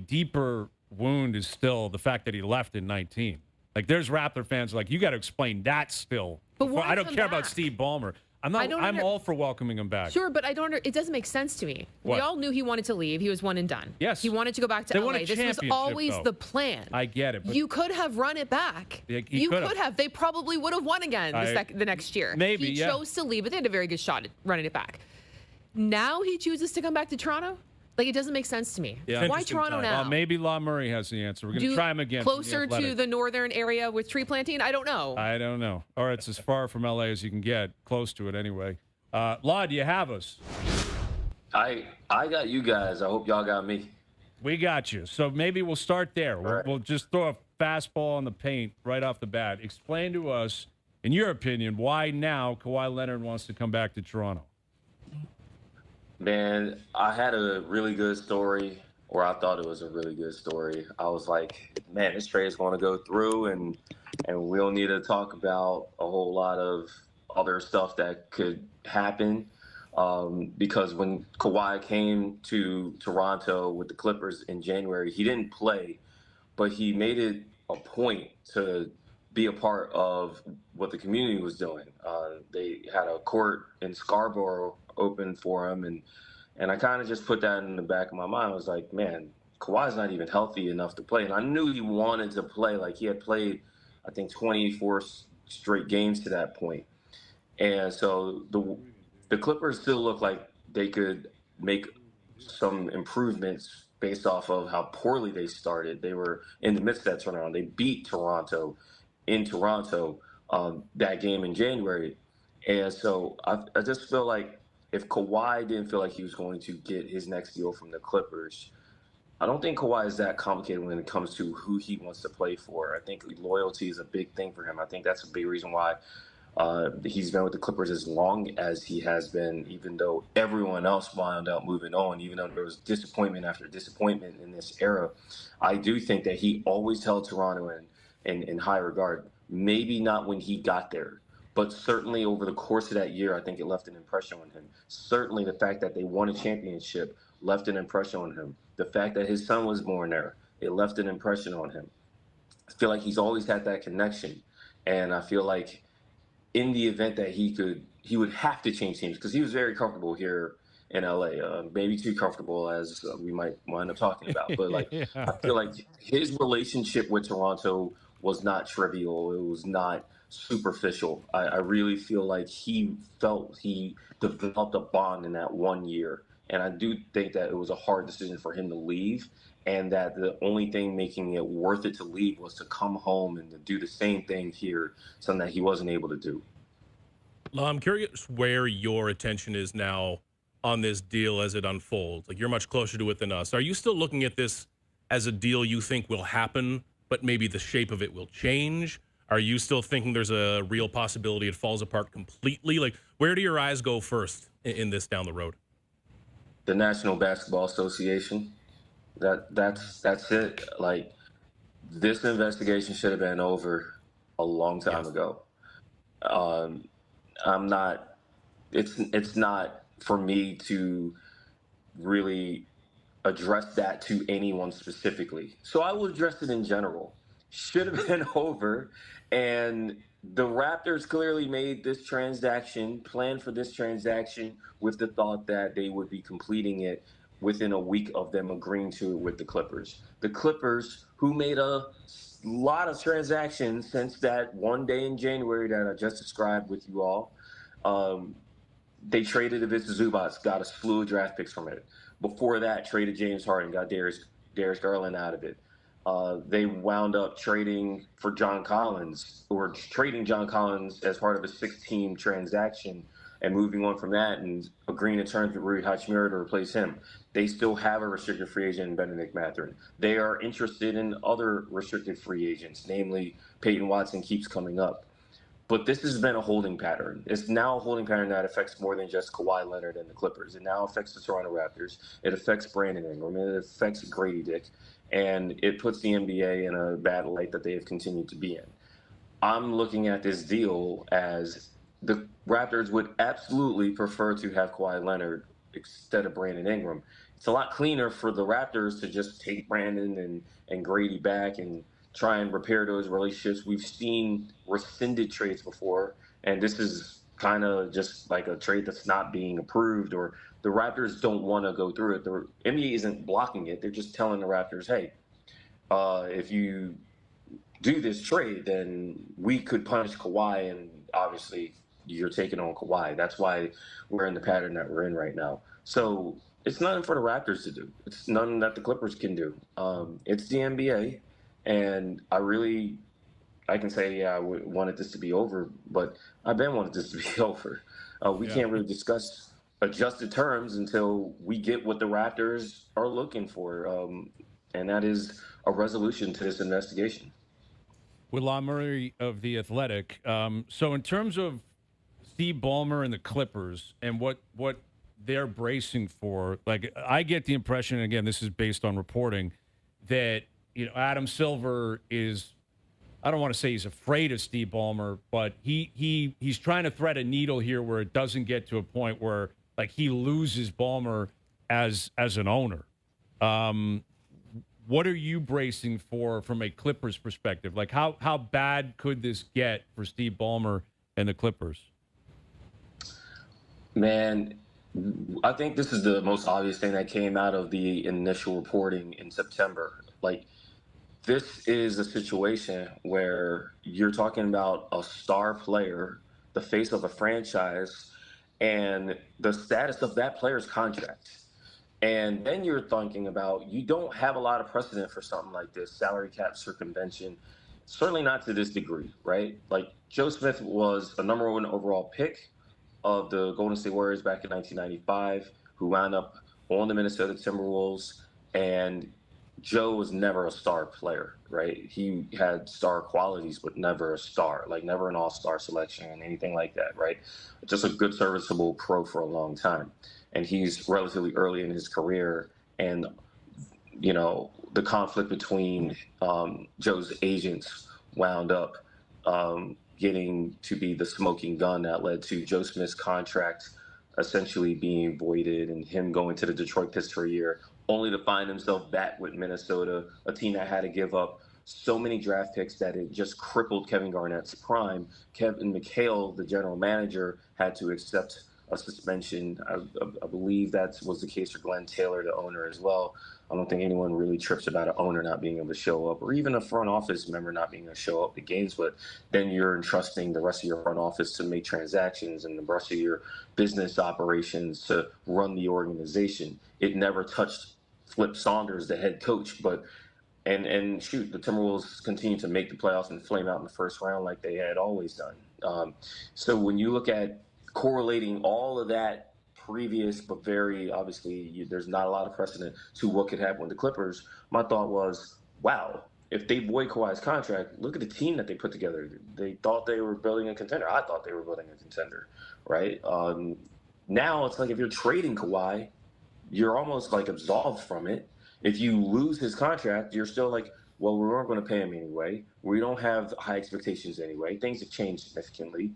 deeper wound is still the fact that he left in 19. Like, there's Raptor fans like, you got to explain that still. But I don't care about Steve Ballmer. I'm all for welcoming him back. Sure, but it doesn't make sense to me. What? We all knew he wanted to leave. He was one and done. Yes. He wanted to go back to LA. This was always the plan. I get it. But you could have run it back. You could have. They probably would have won again the next year. Maybe, He chose to leave, but they had a very good shot at running it back. Now he chooses to come back to Toronto? Like, it doesn't make sense to me. Yeah. Why Toronto now? Well, maybe La Murray has the answer. We're going to try him again. Closer to the northern area with tree planting? I don't know. I don't know. Or it's as far from LA as you can get. Close to it anyway. Law, do you have us? I got you guys. I hope y'all got me. We got you. So maybe we'll start there. Right. We'll just throw a fastball on the paint right off the bat. Explain to us, in your opinion, why now Kawhi Leonard wants to come back to Toronto. Man, I had a really good story, or I thought it was a really good story. I was like, man, this trade is going to go through, and we don't need to talk about a whole lot of other stuff that could happen. Because when Kawhi came to Toronto with the Clippers in January, he didn't play, but he made it a point to be a part of what the community was doing. They had a court in Scarborough open for him, and I kind of just put that in the back of my mind. I was like, man, Kawhi's not even healthy enough to play. And I knew he wanted to play. Like, he had played, I think, 24 straight games to that point. And so the Clippers still look like they could make some improvements based off of how poorly they started. They were in the midst of that turnaround. They beat Toronto in Toronto that game in January. And so I just feel like if Kawhi didn't feel like he was going to get his next deal from the Clippers, I don't think Kawhi is that complicated when it comes to who he wants to play for. I think loyalty is a big thing for him. I think that's a big reason why he's been with the Clippers as long as he has been, even though everyone else wound up moving on, even though there was disappointment after disappointment in this era. I do think that he always held Toronto in high regard. Maybe not when he got there, but certainly over the course of that year, I think it left an impression on him. Certainly the fact that they won a championship left an impression on him. The fact that his son was born there, it left an impression on him. I feel like he's always had that connection. And I feel like in the event that he would have to change teams, because he was very comfortable here in LA, maybe too comfortable as we might wind up talking about. But I feel like his relationship with Toronto was not trivial. It was not superficial. I really feel like he felt he developed a bond in that 1 year. And I do think that it was a hard decision for him to leave, and that the only thing making it worth it to leave was to come home and to do the same thing here, something that he wasn't able to do. I'm curious where your attention is now on this deal as it unfolds. Like, you're much closer to it than us. Are you still looking at this as a deal you think will happen, but maybe the shape of it will change? Are you still thinking there's a real possibility it falls apart completely? Like, where do your eyes go first in this down the road? The National Basketball Association. That's it. Like, this investigation should have been over a long time ago. I'm not. It's not for me to really address that to anyone specifically. So I will address it in general. Should have been over. And the Raptors clearly made this transaction, planned for this transaction with the thought that they would be completing it within a week of them agreeing to it with the Clippers. The Clippers, who made a lot of transactions since that one day in January that I just described with you all, they traded Ivica Zubac, got a slew of draft picks from it. Before that, traded James Harden, got Darius Garland out of it. They wound up trading for John Collins, or trading John Collins as part of a 6-team transaction and moving on from that and agreeing to terms with Rui Hachimura to replace him. They still have a restricted free agent in Benedict Mathurin. They are interested in other restricted free agents, namely Peyton Watson keeps coming up. But this has been a holding pattern. It's now a holding pattern that affects more than just Kawhi Leonard and the Clippers. It now affects the Toronto Raptors. It affects Brandon Ingram. It affects Grady Dick. And it puts the NBA in a bad light that they have continued to be in. I'm looking at this deal as the Raptors would absolutely prefer to have Kawhi Leonard instead of Brandon Ingram. It's a lot cleaner for the Raptors to just take Brandon and Grady back and try and repair those relationships. We've seen rescinded trades before, and this is kind of just like a trade that's not being approved, or the Raptors don't want to go through it. The NBA isn't blocking it. They're just telling the Raptors, hey, if you do this trade, then we could punish Kawhi, and obviously you're taking on Kawhi. That's why we're in the pattern that we're in right now. So it's nothing for the Raptors to do. It's nothing that the Clippers can do. It's the NBA. And I can say, yeah, I wanted this to be over, but I've been wanting this to be over. We can't really discuss adjusted terms until we get what the Raptors are looking for, and that is a resolution to this investigation. Will Murray of The Athletic. So in terms of Steve Ballmer and the Clippers and what they're bracing for, like, I get the impression, again, this is based on reporting, that Adam Silver is, I don't want to say he's afraid of Steve Ballmer, but he's trying to thread a needle here where it doesn't get to a point where, like, he loses Ballmer as an owner. What are you bracing for from a Clippers perspective? Like, how bad could this get for Steve Ballmer and the Clippers? Man, I think this is the most obvious thing that came out of the initial reporting in September. Like, this is a situation where you're talking about a star player, the face of a franchise, and the status of that player's contract. And then you're thinking about, you don't have a lot of precedent for something like this, salary cap circumvention, certainly not to this degree, right? Like, Joe Smith was a number 1 overall pick of the Golden State Warriors back in 1995, who wound up on the Minnesota Timberwolves, and Joe was never a star player, right? He had star qualities, but never a star, like never an all-star selection and anything like that, right? Just a good, serviceable pro for a long time. And he's relatively early in his career. And, the conflict between Joe's agents wound up getting to be the smoking gun that led to Joe Smith's contract essentially being voided and him going to the Detroit Pistons for a year, only to find himself back with Minnesota, a team that had to give up so many draft picks that it just crippled Kevin Garnett's prime. Kevin McHale, the general manager, had to accept a suspension. I believe that was the case for Glenn Taylor, the owner, as well. I don't think anyone really trips about an owner not being able to show up, or even a front office member not being able to show up to games, but then you're entrusting the rest of your front office to make transactions and the rest of your business operations to run the organization. It never touched Flip Saunders, the head coach, but and shoot, the Timberwolves continue to make the playoffs and flame out in the first round like they had always done. So when you look at correlating all of that previous, but very obviously there's not a lot of precedent to what could happen with the Clippers, my thought was, wow, if they void Kawhi's contract, look at the team that they put together. They thought they were building a contender. I thought they were building a contender, right? Now it's like, if you're trading Kawhi, you're almost like absolved from it. If you lose his contract, you're still like, well, we weren't going to pay him anyway. We don't have high expectations anyway. Things have changed significantly.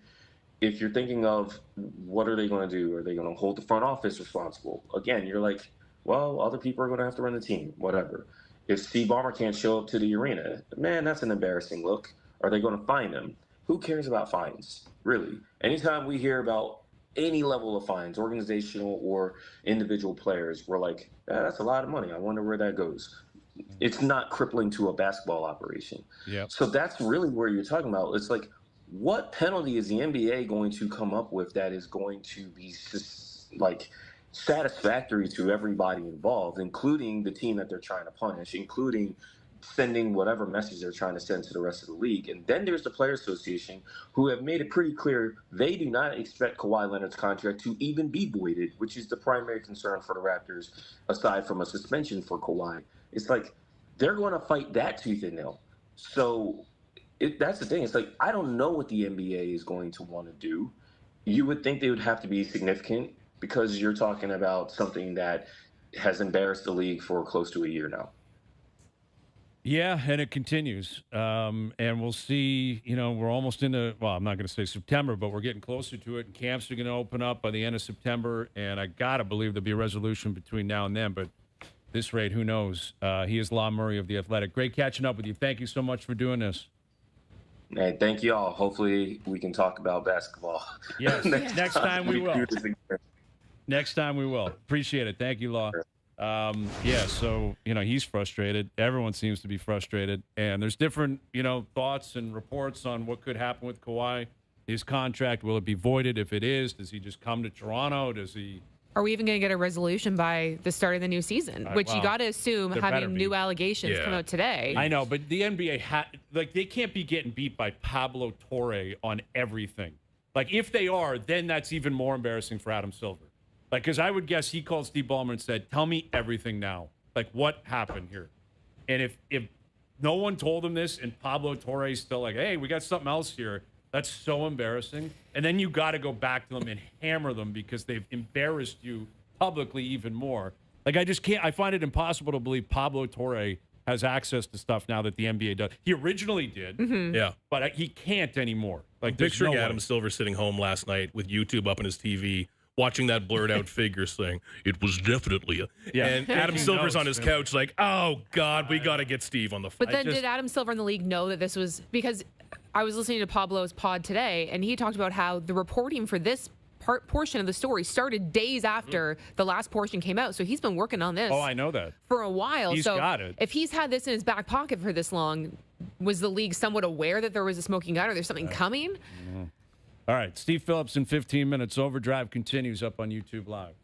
if you're thinking of what are they going to do, are they going to hold the front office responsible? Again, you're like, well, other people are going to have to run the team, whatever. If Steve Ballmer can't show up to the arena, man, that's an embarrassing look. Are they going to fine him? Who cares about fines, really? Anytime we hear about any level of fines, organizational or individual players, we're like, that's a lot of money. I wonder where that goes. It's not crippling to a basketball operation. Yep. So that's really where you're talking about. It's like, what penalty is the NBA going to come up with that is going to be like satisfactory to everybody involved, including the team that they're trying to punish, including sending whatever message they're trying to send to the rest of the league? And then there's the Players Association, who have made it pretty clear they do not expect Kawhi Leonard's contract to even be voided, which is the primary concern for the Raptors, aside from a suspension for Kawhi. It's like they're going to fight that tooth and nail. So that's the thing. It's like, I don't know what the NBA is going to want to do. You would think they would have to be significant because you're talking about something that has embarrassed the league for close to a year now. Yeah, and it continues. And we'll see, we're almost into, well, I'm not going to say September, but we're getting closer to it. And camps are going to open up by the end of September. And I got to believe there'll be a resolution between now and then. But this rate, who knows? He is Lon Murray of The Athletic. Great catching up with you. Thank you so much for doing this. Hey, thank you all. Hopefully we can talk about basketball. Yes, next time we will. Next time we will. Appreciate it. Thank you, Law. So, he's frustrated. Everyone seems to be frustrated. And there's different, thoughts and reports on what could happen with Kawhi. His contract, will it be voided? If it is, does he just come to Toronto? Does he... Are we even going to get a resolution by the start of the new season? Which you got to assume, having new allegations come out today. I know, but the NBA, they can't be getting beat by Pablo Torre on everything. Like, if they are, then that's even more embarrassing for Adam Silver. Like, because I would guess he called Steve Ballmer and said, tell me everything now. Like, what happened here? And if no one told him this and Pablo Torre is still like, hey, we got something else here, that's so embarrassing. And then you got to go back to them and hammer them because they've embarrassed you publicly even more. Like, I just can't. I find it impossible to believe Pablo Torre has access to stuff now that the NBA does. He originally did. Mm-hmm. Yeah. But he can't anymore. Like, picturing Adam Silver sitting home last night with YouTube up on his TV, watching that blurred out figure saying, it was definitely a... Yeah. And Adam Silver's on his couch like, oh, God, we got to get Steve on the phone. But then did Adam Silver in the league know that this was... Because I was listening to Pablo's pod today, and he talked about how the reporting for this portion of the story started days after the last portion came out. So he's been working on this. Oh, I know that. For a while. He's got it. If he's had this in his back pocket for this long, was the league somewhat aware that there was a smoking gun or there's something coming? Mm-hmm. All right, Steve Phillips in 15 minutes. OverDrive continues up on YouTube Live.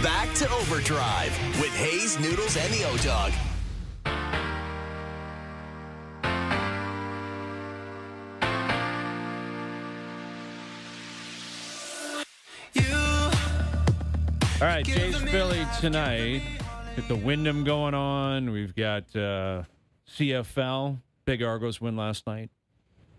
Back to Overdrive with Hayes, Noodles, and the O-Dog. All right, Jay's Philly tonight. Got the Wyndham going on. We've got CFL. Big Argos win last night.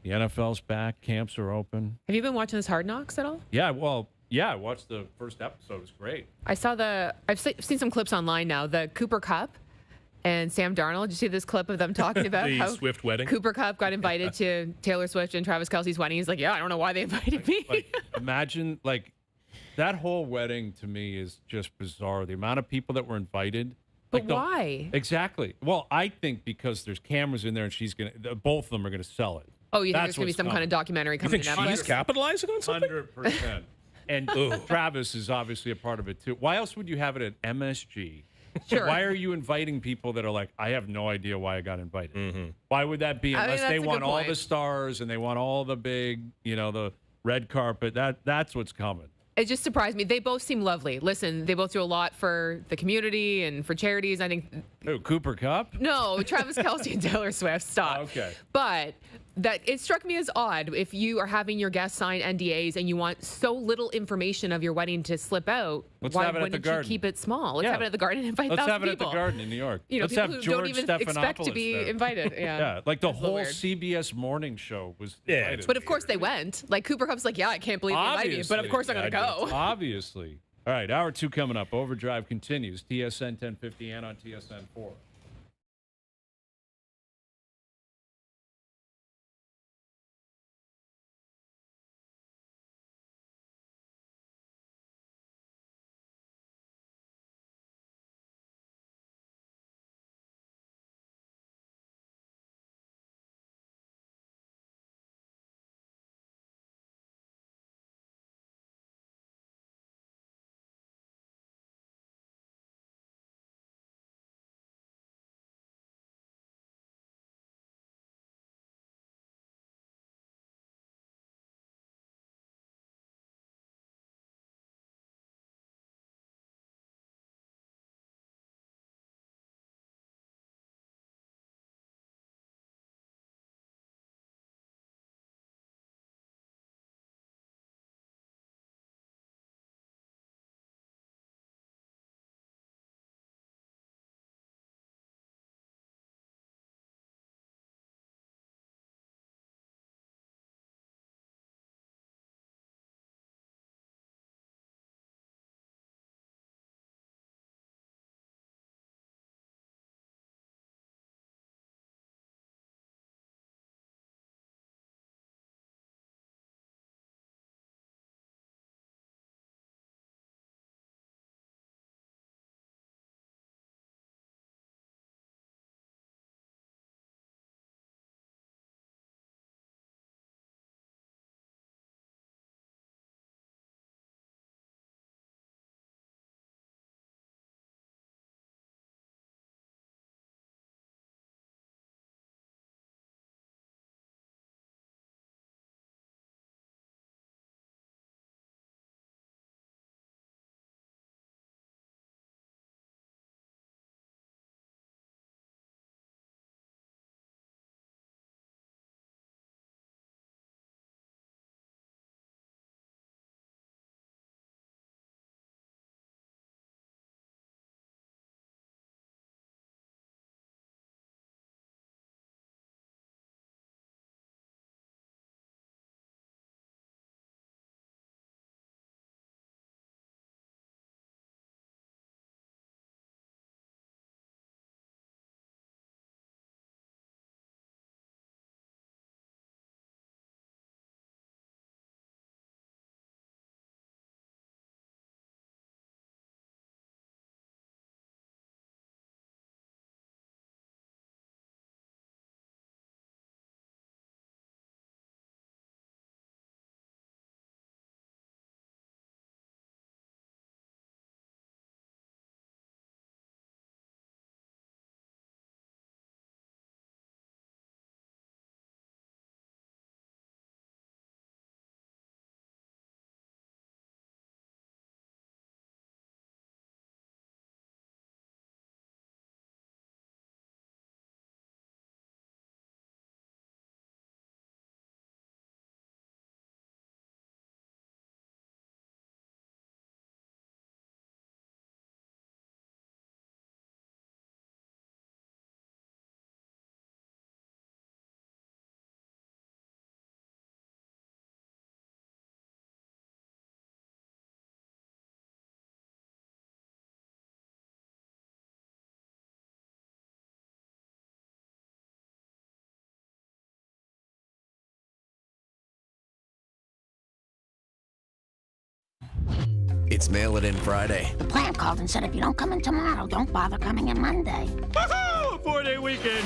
The NFL's back. Camps are open. Have you been watching this Hard Knocks at all? Yeah, well, yeah, I watched the first episode. It was great. I've seen some clips online now. The Cooper Cup and Sam Darnold. Did you see this clip of them talking about the how Swift wedding? Cooper Cup got invited to Taylor Swift and Travis Kelce's wedding. He's like, yeah, I don't know why they invited me. Imagine, that whole wedding to me is just bizarre. The amount of people that were invited. But why? Exactly. Well, I think because there's cameras in there and both of them are going to sell it. Oh, you think there's going to be some kind of documentary coming to Netflix? You think she's capitalizing on something? 100%. And Travis is obviously a part of it too. Why else would you have it at MSG? Sure. Why are you inviting people that are like, I have no idea why I got invited? Mm-hmm. Why would that be unless they want all the stars and they want all the big, the red carpet? That's what's coming. It just surprised me. They both seem lovely. Listen, they both do a lot for the community and for charities. I think. Oh, Cooper Cup? No, Travis Kelce and Taylor Swift. Stop. Okay. But it struck me as odd if you are having your guests sign NDAs and you want so little information of your wedding to slip out. Why wouldn't you keep it small? Let's have it at the Garden and invite 1,000 people. Let's have it at the Garden in New York. Let's have who George don't even expect to be there. invited. Yeah. Yeah, the whole CBS morning show was invited. But of course they went. Cooper Cup's like, yeah, I can't believe they invited me, but of course I'm going to go. Obviously. All right, hour 2 coming up. Overdrive continues. TSN 1050 and on TSN 4. It's Mail It In Friday. The plant called and said if you don't come in tomorrow, don't bother coming in Monday. Woohoo! 4-day weekend.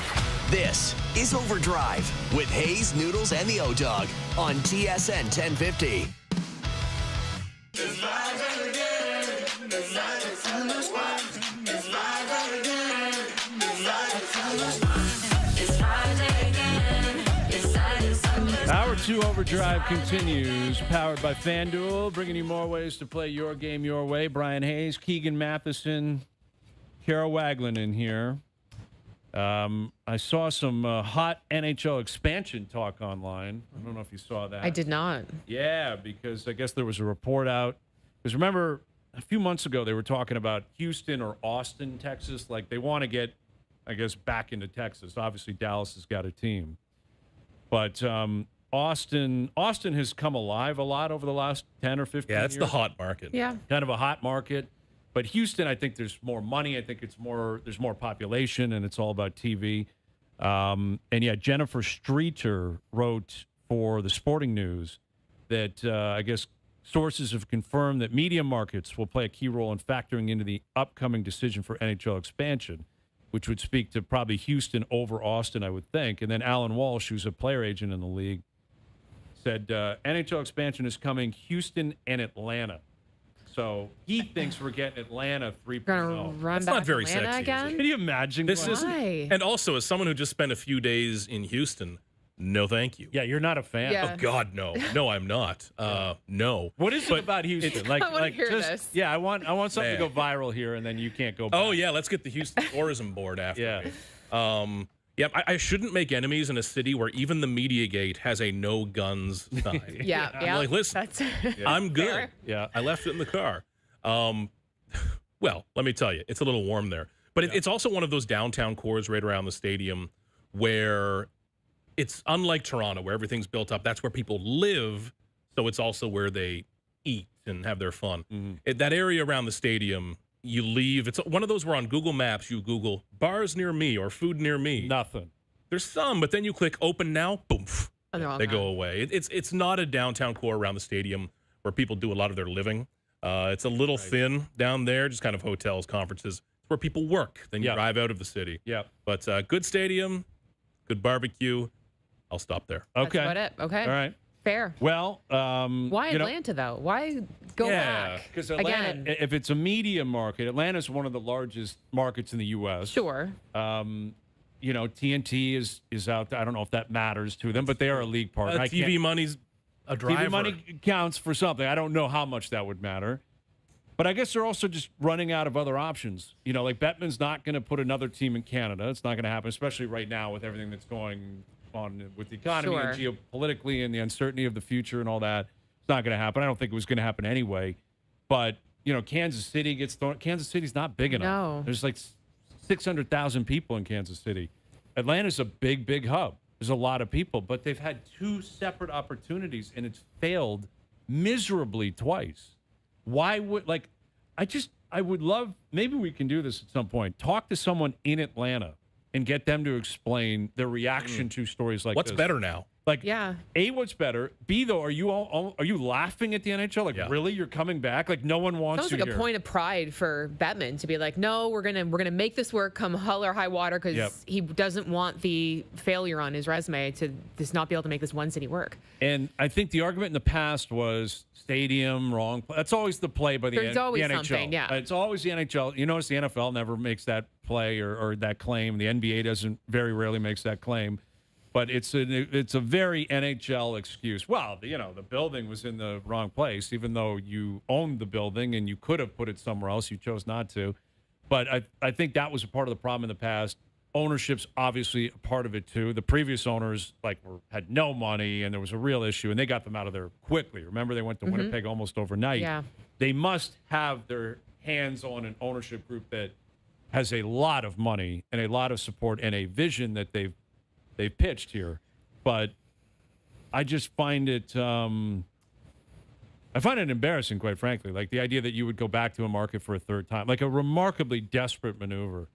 This is Overdrive with Hayes, Noodles, and the O-Dog on TSN 1050. Hour 2 Overdrive continues, powered by FanDuel, bringing you more ways to play your game your way. Brian Hayes, Keegan Matheson, Kara Waglin in here. I saw some hot NHL expansion talk online. I don't know if you saw that. I did not. Yeah, because I guess there was a report out. Because remember, a few months ago, they were talking about Houston or Austin, Texas. Like, they want to get, I guess, back into Texas. Obviously, Dallas has got a team. But Austin has come alive a lot over the last 10 or 15 years. Yeah, it's the hot market. Yeah. Kind of a hot market. But Houston, I think there's more money. I think there's more population, and it's all about TV. And yeah, Jennifer Streeter wrote for the Sporting News that I guess sources have confirmed that media markets will play a key role in factoring into the upcoming decision for NHL expansion, which would speak to probably Houston over Austin, I would think. And then Alan Walsh, who's a player agent in the league, said NHL expansion is coming Houston and Atlanta. So he thinks we're getting Atlanta 3.0. Gonna run That's back not very Atlanta sexy, again? is it? Can you imagine? This is, Why? and also as someone who just spent a few days in Houston, no, thank you. Yeah, you're not a fan. Yeah. Oh God, no, no, I'm not. No. What is it about Houston? I wanna hear this. Yeah, I want something to go Man. viral here, and then you can't go back. Oh yeah, let's get the Houston tourism board after. Yeah. me. Yeah, I shouldn't make enemies in a city where even the media gate has a no guns sign. Yeah. I'm like, listen, That's I'm good. fair. Yeah. I left it in the car. Well, let me tell you, it's a little warm there. But it's also one of those downtown cores right around the stadium where it's unlike Toronto, where everything's built up. That's where people live, so it's also where they eat and have their fun. That area around the stadium, you leave. It's one of those where on Google Maps you Google bars near me or food near me. Nothing. There's some, but then you click open now, boom, And they're all they gone. go away. It's not a downtown core around the stadium where people do a lot of their living. It's a little thin down there, just kind of hotels, conferences. It's where people work. Then you drive out of the city. Yeah. But good stadium, good barbecue. I'll stop there. Okay. That's about it. Okay. All right. Fair. Well, Why you know, Atlanta, though? Why go back? because Atlanta, Again. if it's a media market, Atlanta's one of the largest markets in the U.S. Sure. You know, TNT is out there. I don't know if that matters to them, but they are a league partner. I TV can't- money's a driver. TV money counts for something. I don't know how much that would matter. But I guess they're also just running out of other options. You know, like Bettman's not going to put another team in Canada. It's not going to happen, especially right now with everything that's going on with the economy and geopolitically and the uncertainty of the future and all that. It's not going to happen. I don't think it was going to happen anyway. But, you know, Kansas City gets thrown. Kansas City's not big enough. No. There's like 600,000 people in Kansas City. Atlanta's a big, big hub. There's a lot of people, but they've had two separate opportunities, and it's failed miserably twice. Why would, like, I would love, maybe we can do this at some point. Talk to someone in Atlanta and get them to explain their reaction to stories like What's this. better now? Like, Yeah. A, what's better? B, though, are you laughing at the NHL? Like, really, you're coming back? Like, no one wants Sounds you like a here. point of pride for Bettman to be like, no, we're gonna make this work come hell or high water because he doesn't want the failure on his resume to just not be able to make this one city work. And I think the argument in the past was stadium, wrong. That's always the play by the, There's always the NHL. something, yeah. It's always the NHL. You notice the NFL never makes that play or that claim. The NBA doesn't, very rarely makes that claim. But it's a very NHL excuse. Well, you know, the building was in the wrong place, even though you owned the building and you could have put it somewhere else. You chose not to. But I think that was a part of the problem in the past. Ownership's obviously a part of it too. The previous owners had no money, and there was a real issue, and they got them out of there quickly. Remember, they went to Winnipeg almost overnight. Yeah. They must have their hands on an ownership group that has a lot of money and a lot of support and a vision that they've pitched here. But I just find it embarrassing, quite frankly. Like the idea that you would go back to a market for a third time, like a remarkably desperate maneuver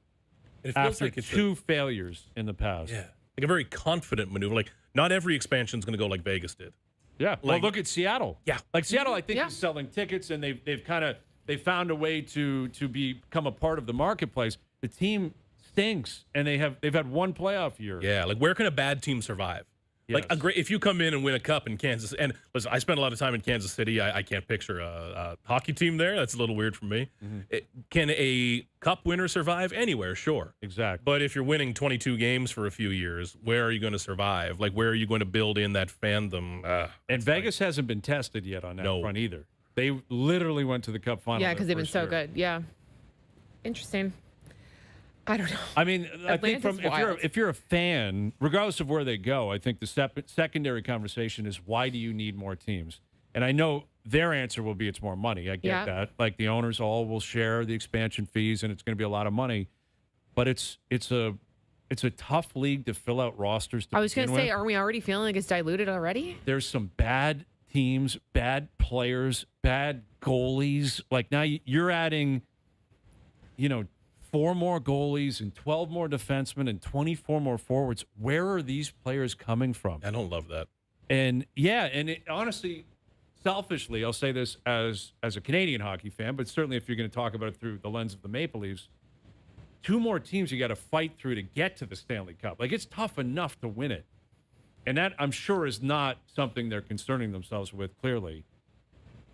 It feels after like it's two failures in the past. like a very confident maneuver. Like not every expansion is going to go like Vegas did. Yeah. Well, look at Seattle. Yeah. Like Seattle, I think is selling tickets, and they've found a way to become a part of the marketplace. The team stinks, and they've had one playoff year. Yeah. Like, where can a bad team survive? Yes. Like if you come in and win a cup in Kansas, and listen, I spent a lot of time in Kansas City. I can't picture a hockey team there. That's a little weird for me. Can a cup winner survive anywhere? Sure, exactly. But if you're winning 22 games for a few years, where are you going to survive? Like, where are you going to build in that fandom? And Vegas hasn't been tested yet on that front either. They literally went to the Cup final. Yeah, because they've been so good. Yeah, interesting. I don't know. I mean, I think wild. if you're a fan, regardless of where they go, I think the secondary conversation is, why do you need more teams? And I know their answer will be it's more money. I get that. Like, the owners all will share the expansion fees, and it's going to be a lot of money. But it's a tough league to fill out rosters. I was going to say, are we already feeling like it's diluted already? There's some bad teams, bad players, bad goalies. Like, now you're adding, 4 more goalies and 12 more defensemen and 24 more forwards. Where are these players coming from? I don't love that. And honestly, selfishly, I'll say this as a Canadian hockey fan, but certainly if you're going to talk about it through the lens of the Maple Leafs, 2 more teams you got to fight through to get to the Stanley Cup. Like, it's tough enough to win it. And that, I'm sure, is not something they're concerning themselves with, clearly.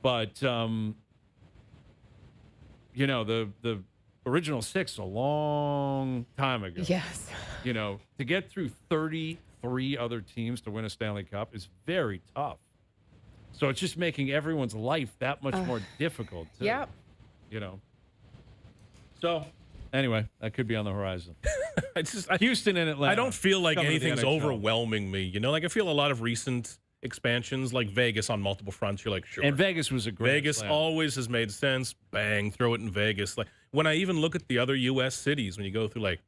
But, the original 6 a long time ago. Yes. To get through 33 other teams to win a Stanley Cup is very tough. So it's just making everyone's life that much more difficult, too. Yep. So, anyway, that could be on the horizon. Houston and Atlanta. I don't feel like anything's overwhelming me. Like, I feel a lot of recent expansions, like Vegas on multiple fronts. You're like, sure. And Vegas was a great Vegas plan. always has made sense. Bang, throw it in Vegas. Like, when I even look at the other U.S. cities, when you go through, like,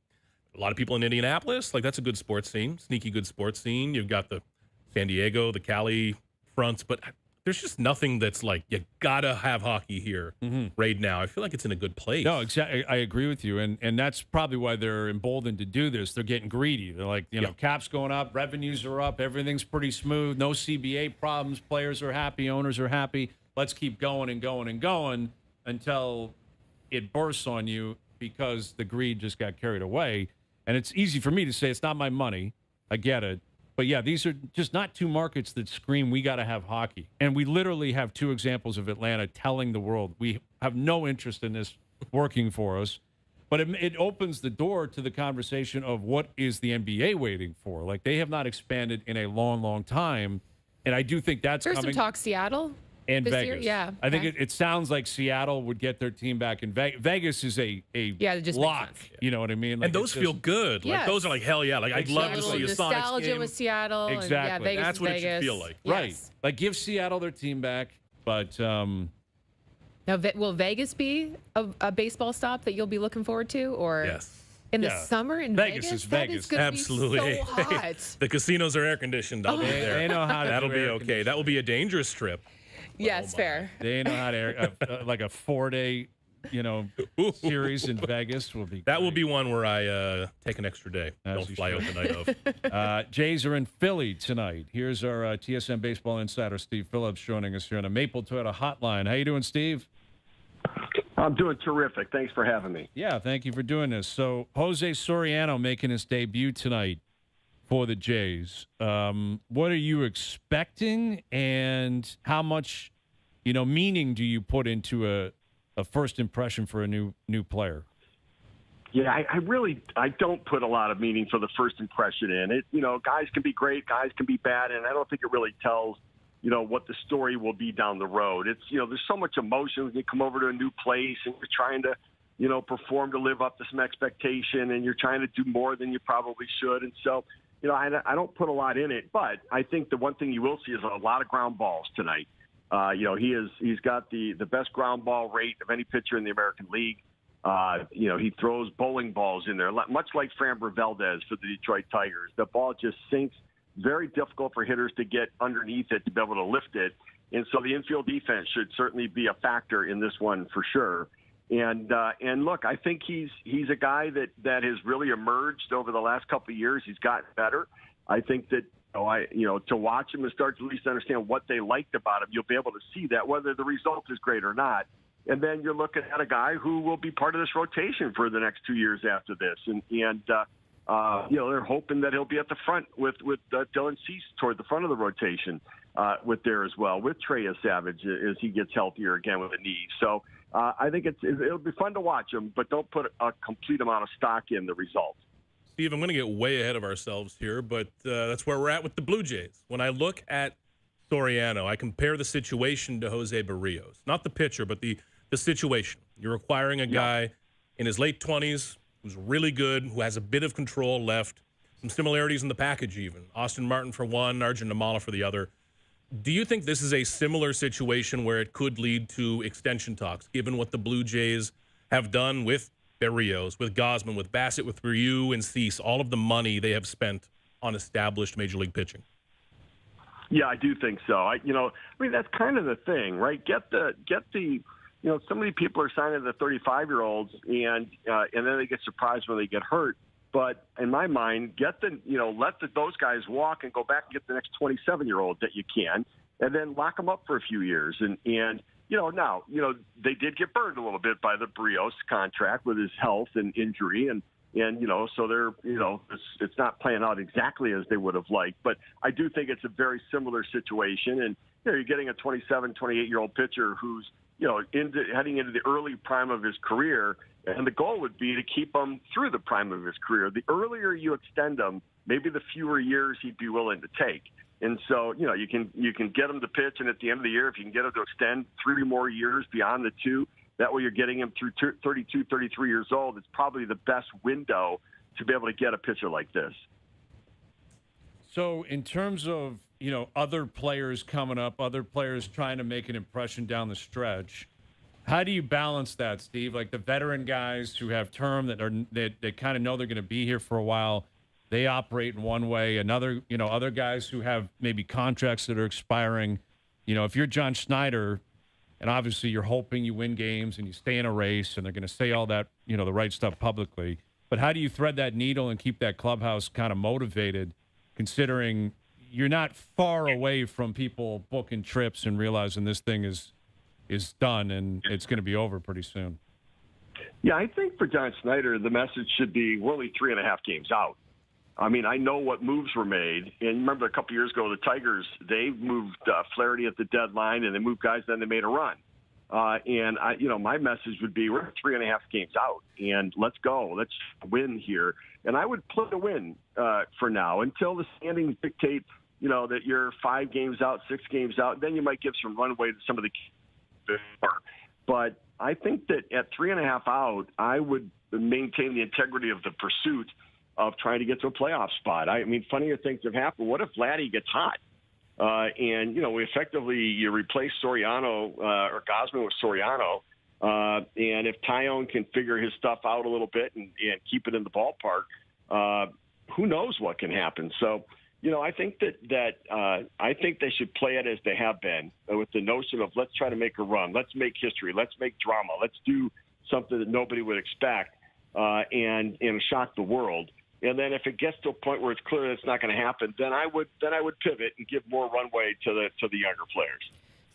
a lot of people in Indianapolis, like, that's a good sports scene, sneaky good sports scene. You've got the San Diego, the Cali fronts, but there's just nothing that's like, you gotta have hockey here right now. I feel like it's in a good place. No, exactly. I agree with you, and that's probably why they're emboldened to do this. They're getting greedy. They're like, cap's going up, revenues are up, everything's pretty smooth, no CBA problems, players are happy, owners are happy. Let's keep going and going and going until it bursts on you because the greed just got carried away. And it's easy for me to say it's not my money. I get it. But, yeah, these are just not 2 markets that scream we got to have hockey. And we literally have 2 examples of Atlanta telling the world we have no interest in this working for us. But it opens the door to the conversation of what is the NBA waiting for. Like, they have not expanded in a long, long time. And I do think that's There's coming. some talk Seattle. And this Vegas. year? Yeah. I think it sounds like Seattle would get their team back in Vegas. Vegas is a just lock. You know what I mean? Like, and those feel good. Like, those are like, hell yeah. Like, I'd love to see a Sonics nostalgia game. with Seattle. Exactly. And, Vegas That's what Vegas. it should feel like. Yes. Right. Like, give Seattle their team back. But now, will Vegas be a baseball stop that you'll be looking forward to? Or yes. In the summer in Vegas? Vegas is That Vegas. is gonna Absolutely. Be so hot. The casinos are air conditioned. I'll be there. They know how to That'll do be air okay. That will be a dangerous trip. Yes, fair. They know how to like a 4-day, series in Vegas will be. That great. will be one where I take an extra day. As Don't fly out the night of. Jays are in Philly tonight. Here's our TSN baseball insider, Steve Phillips, joining us here on a Maple Toyota hotline. How you doing, Steve? I'm doing terrific. Thanks for having me. Yeah, thank you for doing this. So Jose Soriano making his debut tonight for the Jays. What are you expecting, and how much, meaning do you put into a first impression for a new player? Yeah, I don't put a lot of meaning for the first impression in it. Guys can be great, guys can be bad, and I don't think it really tells, what the story will be down the road. It's, there's so much emotion when you come over to a new place and you're trying to, perform to live up to some expectation, and you're trying to do more than you probably should. And so, I don't put a lot in it, but I think the one thing you will see is a lot of ground balls tonight. He's got the best ground ball rate of any pitcher in the American League. He throws bowling balls in there, much like Framber Valdez for the Detroit Tigers. The ball just sinks. Very difficult for hitters to get underneath it to be able to lift it. And so the infield defense should certainly be a factor in this one for sure. And look, I think he's a guy that has really emerged over the last couple of years. He's gotten better. I think that, To watch him and start to at least understand what they liked about him, you'll be able to see that, whether the result is great or not. And then you're looking at a guy who will be part of this rotation for the next 2 years after this. And they're hoping that he'll be at the front with Dylan Cease toward the front of the rotation with there as well, with Trey Savage as he gets healthier again with a knee. So I think it'll be fun to watch him, but don't put a complete amount of stock in the results. Steve, I'm going to get way ahead of ourselves here, but that's where we're at with the Blue Jays. When I look at Soriano, I compare the situation to Jose Barrios. Not the pitcher, but the situation. You're acquiring a guy in his late 20s who's really good, who has a bit of control left, some similarities in the package even. Austin Martin for one, Arjun Nimmala for the other. Do you think this is a similar situation where it could lead to extension talks, given what the Blue Jays have done with Berrios, with Gausman, with Bassett, with Ryu and Cease, all of the money they have spent on established major league pitching? Yeah, I do think so. That's kind of the thing, right? Get the so many people are signing the 35-year-olds and then they get surprised when they get hurt. But in my mind, let those guys walk and go back and get the next 27-year-old that you can, and then lock them up for a few years. And now they did get burned a little bit by the Barrios contract with his health and injury, and so they're it's not playing out exactly as they would have liked. But I do think it's a very similar situation, and you're getting a 27, 28-year-old pitcher who's heading into the early prime of his career, and the goal would be to keep him through the prime of his career. The earlier you extend him, maybe the fewer years he'd be willing to take. And so, you can get him to pitch, and at the end of the year, if you can get him to extend 3 more years beyond the 2, that way you're getting him through 32, 33 years old. It's probably the best window to be able to get a pitcher like this. So in terms of, other players coming up, other players trying to make an impression down the stretch, how do you balance that, Steve? Like the veteran guys who have term that kind of know they're going to be here for a while, they operate in one way. Another, other guys who have maybe contracts that are expiring. If you're John Schneider, and obviously you're hoping you win games and you stay in a race, and they're going to say all that, the right stuff publicly. But how do you thread that needle and keep that clubhouse kind of motivated, considering you're not far away from people booking trips and realizing this thing is done and it's going to be over pretty soon? Yeah, I think for John Schneider, the message should be we're only 3.5 games out. I mean, I know what moves were made. And remember a couple years ago, the Tigers, they moved Flaherty at the deadline, and they moved guys, then they made a run. My message would be we're 3.5 games out, and let's go. Let's win here. And I would play to win for now until the standings dictate, that you're 5 games out, 6 games out. Then you might give some runway to some of the before. But I think that at 3.5 out, I would maintain the integrity of the pursuit of trying to get to a playoff spot. I mean, funnier things have happened. What if Vladdy gets hot? You replace Soriano or Gausman with Soriano. And if Tyone can figure his stuff out a little bit and keep it in the ballpark, who knows what can happen. So, I think I think they should play it as they have been, with the notion of let's try to make a run. Let's make history. Let's make drama. Let's do something that nobody would expect and shock the world. And then if it gets to a point where it's clear that it's not going to happen, then I would pivot and give more runway to the younger players.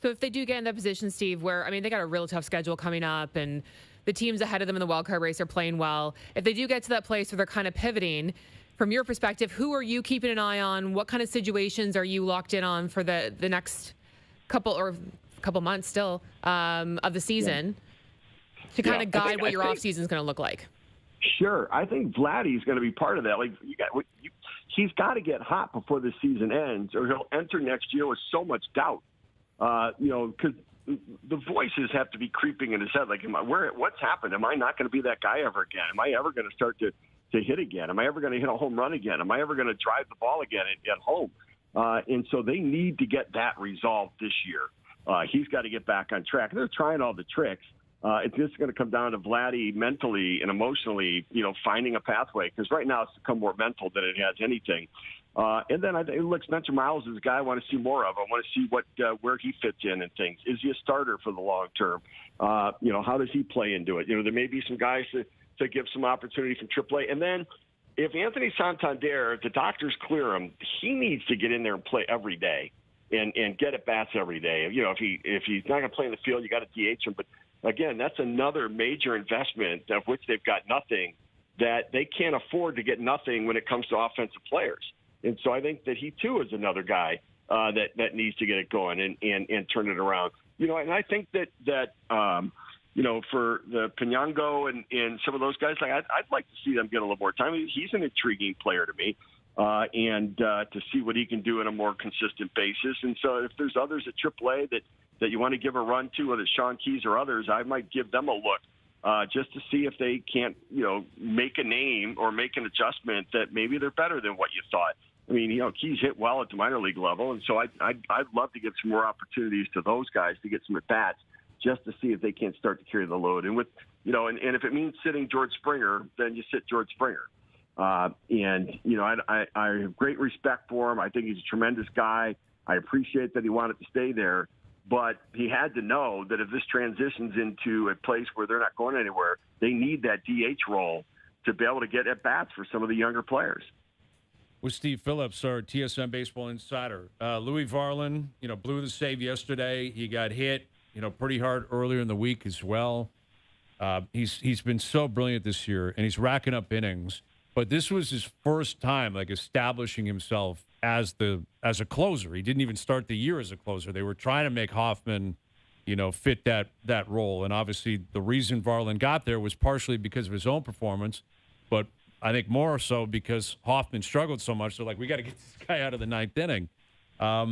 So if they do get in that position, Steve, where, they got a real tough schedule coming up and the teams ahead of them in the wild card race are playing well, if they do get to that place where they're kind of pivoting, from your perspective, who are you keeping an eye on? What kind of situations are you locked in on for the next couple months still of the season to kind of guide what your offseason is going to look like? Sure. I think Vladdy's going to be part of that. He's got to get hot before the season ends, or he'll enter next year with so much doubt. Because the voices have to be creeping in his head. Like, what's happened? Am I not going to be that guy ever again? Am I ever going to start to hit again? Am I ever going to hit a home run again? Am I ever going to drive the ball again at home? And so they need to get that resolved this year. He's got to get back on track. They're trying all the tricks. It's just going to come down to Vladdy mentally and emotionally, finding a pathway. Because right now it's become more mental than it has anything. And then Spencer Miles is a guy I want to see more of. I want to see where he fits in and things. Is he a starter for the long term? How does he play into it? There may be some guys to give some opportunity from AAA. And then, if Anthony Santander, if the doctors clear him, he needs to get in there and play every day and get at bats every day. You know, if he's not going to play in the field, you got to DH him. But again, that's another major investment of which they've got nothing, that they can't afford to get nothing when it comes to offensive players. And so I think that he too is another guy that needs to get it going and turn it around. You know, and I think that you know, for the Pinango and some of those guys, like I'd like to see them get a little more time. He's an intriguing player to me, and to see what he can do on a more consistent basis. And so if there's others at AAA that you want to give a run to, whether it's Sean Keys or others, I might give them a look just to see if they can't, you know, make a name or make an adjustment that maybe they're better than what you thought. I mean, you know, Keys hit well at the minor league level, and so I'd love to give some more opportunities to those guys to get some at bats, just to see if they can't start to carry the load. And with, you know, and if it means sitting George Springer, then you sit George Springer. And, you know, I have great respect for him. I think he's a tremendous guy. I appreciate that he wanted to stay there, but he had to know that if this transitions into a place where they're not going anywhere, they need that DH role to be able to get at bats for some of the younger players. With Steve Phillips, our TSN baseball insider. Louis Varland, you know, blew the save yesterday. He got hit, you know, pretty hard earlier in the week as well. He's been so brilliant this year, and he's racking up innings. But this was his first time, like, establishing himself as a closer. He didn't even start the year as a closer. They were trying to make Hoffman, you know, fit that role. And obviously the reason Varland got there was partially because of his own performance, but I think more so because Hoffman struggled so much. They're like, we got to get this guy out of the ninth inning. Are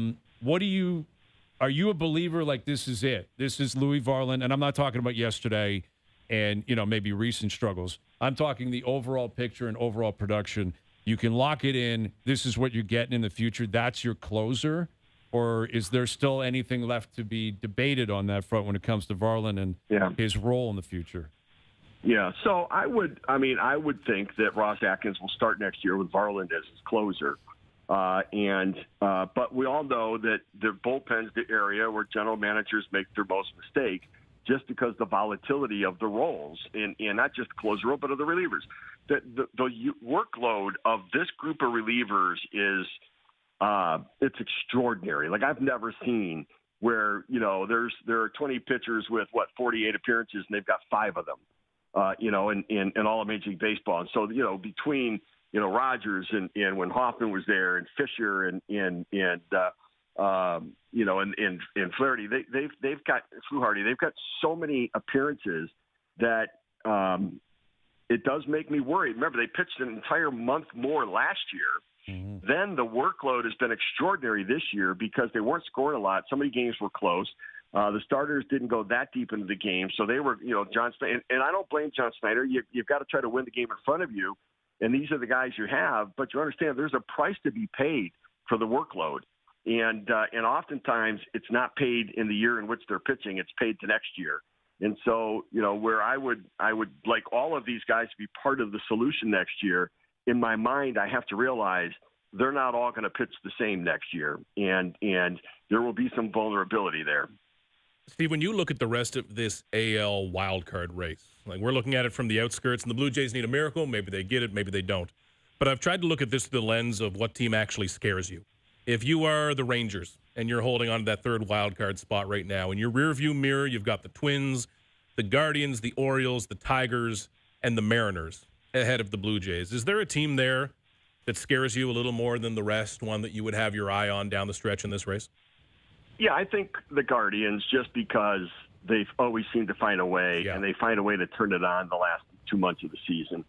you a believer like this is it? This is Louis Varland, and I'm not talking about yesterday and, you know, maybe recent struggles. I'm talking the overall picture and overall production. You can lock it in. This is what you're getting in the future. That's your closer. Or is there still anything left to be debated on that front when it comes to Varland and his role in the future? Yeah, so I would think that Ross Atkins will start next year with Varland as his closer. But we all know that the bullpen's the area where general managers make their most mistake, just because the volatility of the roles, and not just the closer role, but of the relievers. The workload of this group of relievers is it's extraordinary. Like, I've never seen where, you know, there are 20 pitchers with 48 appearances, and they've got 5 of them. You know, in all of Major League Baseball. And so, you know, between, you know, Rogers and when Hoffman was there, and Fisher and you know, and Flaherty, they've got Fluharty, they've got so many appearances that it does make me worried. Remember, they pitched an entire month more last year. Mm-hmm. Then the workload has been extraordinary this year because they weren't scoring a lot. So many games were close. The starters didn't go that deep into the game, so they were, you know, John Snyder, and I don't blame John Snyder. You've got to try to win the game in front of you, and these are the guys you have. But you understand there's a price to be paid for the workload, and oftentimes it's not paid in the year in which they're pitching; it's paid to next year. And so, you know, where I would like all of these guys to be part of the solution next year. In my mind, I have to realize they're not all going to pitch the same next year, and there will be some vulnerability there. Steve, when you look at the rest of this AL wildcard race, like, we're looking at it from the outskirts, and the Blue Jays need a miracle. Maybe they get it, maybe they don't. But I've tried to look at this through the lens of what team actually scares you. If you are the Rangers and you're holding on to that third wildcard spot right now, in your rearview mirror, you've got the Twins, the Guardians, the Orioles, the Tigers, and the Mariners ahead of the Blue Jays. Is there a team there that scares you a little more than the rest, one that you would have your eye on down the stretch in this race? Yeah, I think the Guardians, just because they've always seemed to find a way, and they find a way to turn it on the last 2 months of the season.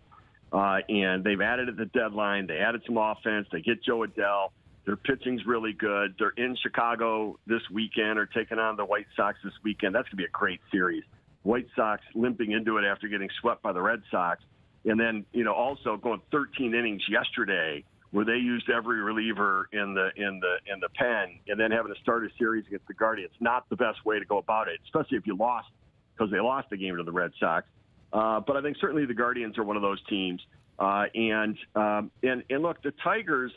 And they've added at the deadline. They added some offense. They get Joe Adell. Their pitching's really good. They're in Chicago this weekend, or taking on the White Sox this weekend. That's going to be a great series. White Sox limping into it after getting swept by the Red Sox. And then, you know, also going 13 innings yesterday, where they used every reliever in the pen, and then having to start a series against the Guardians. Not the best way to go about it, especially if you lost, because they lost the game to the Red Sox. But I think certainly the Guardians are one of those teams. And look, the Tigers,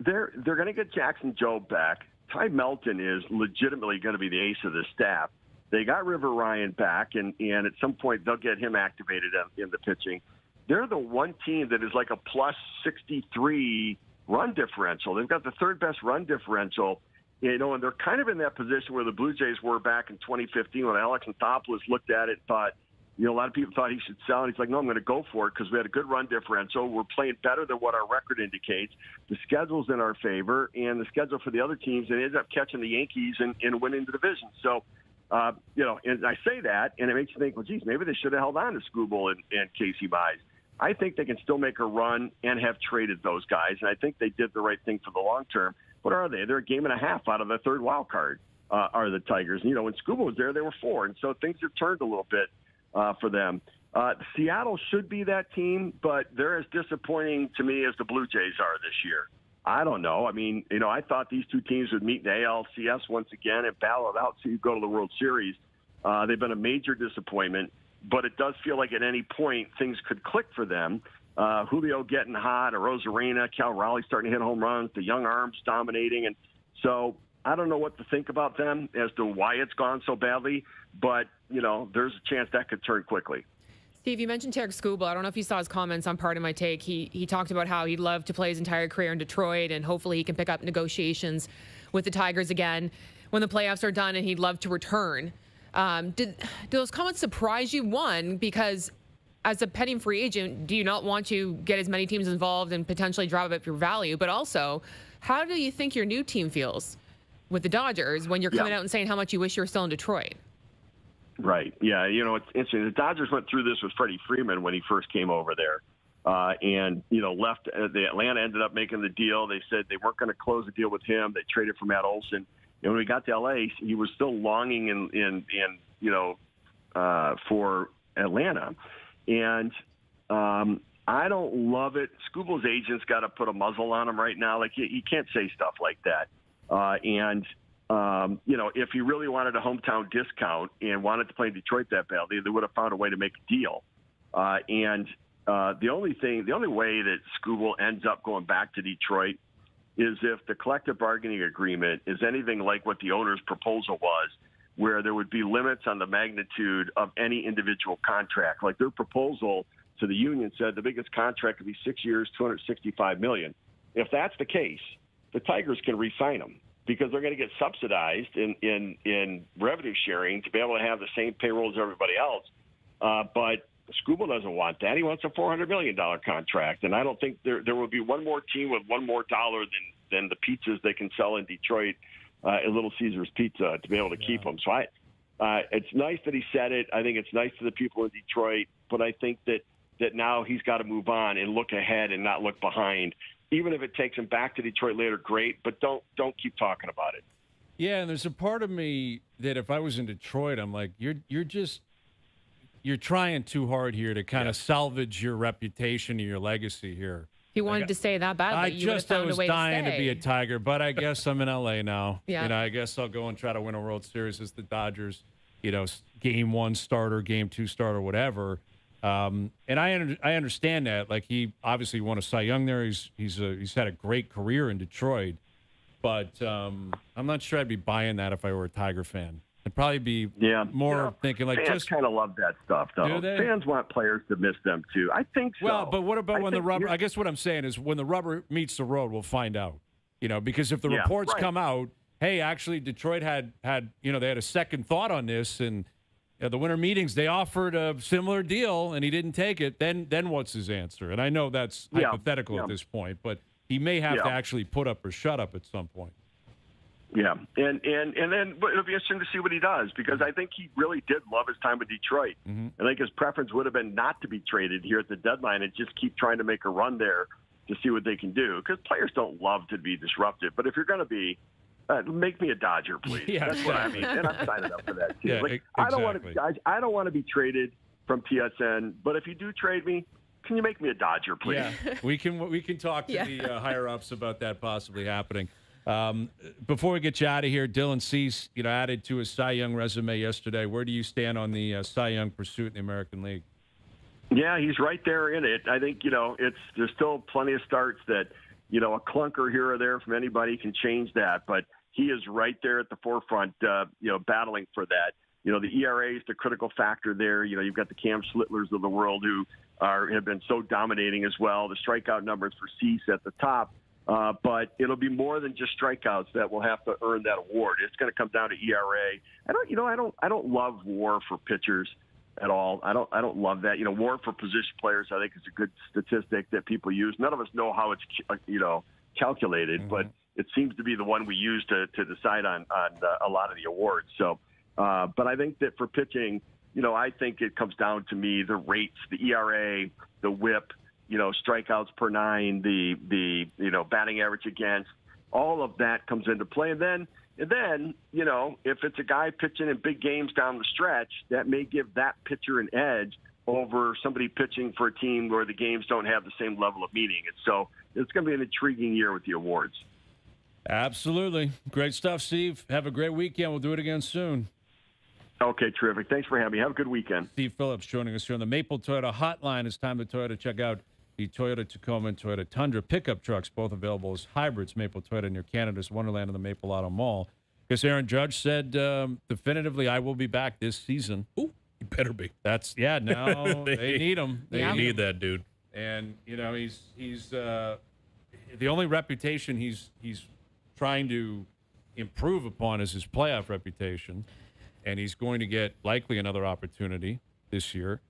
they're going to get Jackson Jobe back. Ty Melton is legitimately going to be the ace of the staff. They got River Ryan back, and at some point they'll get him activated in the pitching. they're the one team that is like a plus 63 run differential. They've got the third best run differential, and they're kind of in that position where the Blue Jays were back in 2015 when Alex Anthopoulos looked at it and thought, a lot of people thought he should sell, and he's like, no, I'm going to go for it because we had a good run differential. We're playing better than what our record indicates. The schedule's in our favor, and the schedule for the other teams, and ended up catching the Yankees and winning the division. So, and I say that, and it makes you think, well, geez, maybe they should have held on to Skubal and Casey Mize. I think they can still make a run and have traded those guys, and I think they did the right thing for the long term. What are they? They're a game and a half out of the third wild card, are the Tigers. And, when Skubal was there, they were 4, and so things have turned a little bit for them. Seattle should be that team, but they're as disappointing to me as the Blue Jays are this year. I don't know. I mean, I thought these two teams would meet in the ALCS once again and battle it out so you go to the World Series. They've been a major disappointment, but it does feel like at any point things could click for them. Julio getting hot, Arozarena, Cal Raleigh starting to hit home runs, the young arms dominating. And so I don't know what to think about them as to why it's gone so badly, but, there's a chance that could turn quickly. Steve, you mentioned Tarik Skubal. I don't know if you saw his comments on Part of My Take. He talked about how he'd love to play his entire career in Detroit, and hopefully he can pick up negotiations with the Tigers again when the playoffs are done, and he'd love to return. Did those comments surprise you? One, because as a pending free agent, do you not want to get as many teams involved and potentially drive up your value? But also, how do you think your new team feels with the Dodgers when you're coming out and saying how much you wish you were still in Detroit? Right. Yeah. It's interesting. The Dodgers went through this with Freddie Freeman when he first came over there. And left. The Atlanta ended up making the deal. They said they weren't going to close the deal with him. They traded for Matt Olson. And when we got to L.A., he was still longing for Atlanta. And I don't love it. Skubal's agent's got to put a muzzle on him right now. Like, you can't say stuff like that. If he really wanted a hometown discount and wanted to play in Detroit that badly, they would have found a way to make a deal. The only way that Skubal ends up going back to Detroit is if the collective bargaining agreement is anything like what the owner's proposal was, where there would be limits on the magnitude of any individual contract. Like their proposal to the union said the biggest contract could be 6 years, $265 million. If that's the case, the Tigers can re-sign him, because they're going to get subsidized in revenue sharing to be able to have the same payroll as everybody else. But Skubal doesn't want that. He wants a $400 million contract. And I don't think there will be one more team with one more dollar than the pizzas they can sell in Detroit at Little Caesars Pizza to be able to keep them. So it's nice that he said it. I think it's nice to the people in Detroit. But I think that now he's got to move on and look ahead and not look behind. Even if it takes him back to Detroit later, great, but don't keep talking about it. Yeah, and there's a part of me that if I was in Detroit, I'm like, you're trying too hard here to kind of salvage your reputation and your legacy here. If you wanted to stay that badly, I was dying to be a Tiger, but I guess I'm in LA now. Yeah. I guess I'll go and try to win a World Series as the Dodgers, game 1 starter, game 2 starter, whatever. And I understand that. Like, he obviously won a Cy Young there. He's had a great career in Detroit, but I'm not sure I'd be buying that if I were a Tiger fan. I'd probably be more thinking like fans kind of love that stuff, though. Do they? Fans want players to miss them too. I think so. Well, but what about when the rubber? I guess what I'm saying is when the rubber meets the road, we'll find out. Because if the reports come out, hey, actually Detroit had they had a second thought on this, and the winter meetings, they offered a similar deal, and he didn't take it. Then what's his answer? And I know that's hypothetical at this point, but he may have to actually put up or shut up at some point. Yeah, and then it'll be interesting to see what he does, because I think he really did love his time with Detroit. Mm-hmm. I think his preference would have been not to be traded here at the deadline and just keep trying to make a run there to see what they can do, because players don't love to be disrupted. But if you're going to be, make me a Dodger, please. That's what I mean, and I'm signing up for that too. Exactly. I don't want to be traded from TSN, but if you do trade me, can you make me a Dodger, please? Yeah, we can talk to the higher ups about that possibly happening. Before we get you out of here, Dylan Cease, added to his Cy Young resume yesterday. Where do you stand on the Cy Young pursuit in the American League? Yeah, he's right there in it. I think, there's still plenty of starts that, a clunker here or there from anybody can change that. But he is right there at the forefront, battling for that. the ERA is the critical factor there. You've got the Cam Slitlers of the world who have been so dominating as well. The strikeout numbers for Cease at the top. But it'll be more than just strikeouts that will have to earn that award. It's going to come down to ERA. I don't love WAR for pitchers at all. I don't love that. WAR for position players, I think, is a good statistic that people use. None of us know how it's calculated, but it seems to be the one we use to decide on a lot of the awards. So, but I think that for pitching, I think it comes down to me the rates, the ERA, the WHIP. Strikeouts per 9, the batting average against, all of that comes into play. And then, if it's a guy pitching in big games down the stretch, that may give that pitcher an edge over somebody pitching for a team where the games don't have the same level of meaning. And so it's going to be an intriguing year with the awards. Absolutely. Great stuff, Steve. Have a great weekend. We'll do it again soon. Okay, terrific. Thanks for having me. Have a good weekend. Steve Phillips joining us here on the Maple Toyota Hotline. It's time to Toyota check out the Toyota Tacoma and Toyota Tundra pickup trucks, both available as hybrids. Maple Toyota near Canada's Wonderland in the Maple Auto Mall. Because Aaron Judge said definitively, I will be back this season. Ooh, you better be. Now they need him. They need that dude. And he's the only reputation he's trying to improve upon is his playoff reputation, and he's going to get likely another opportunity this year,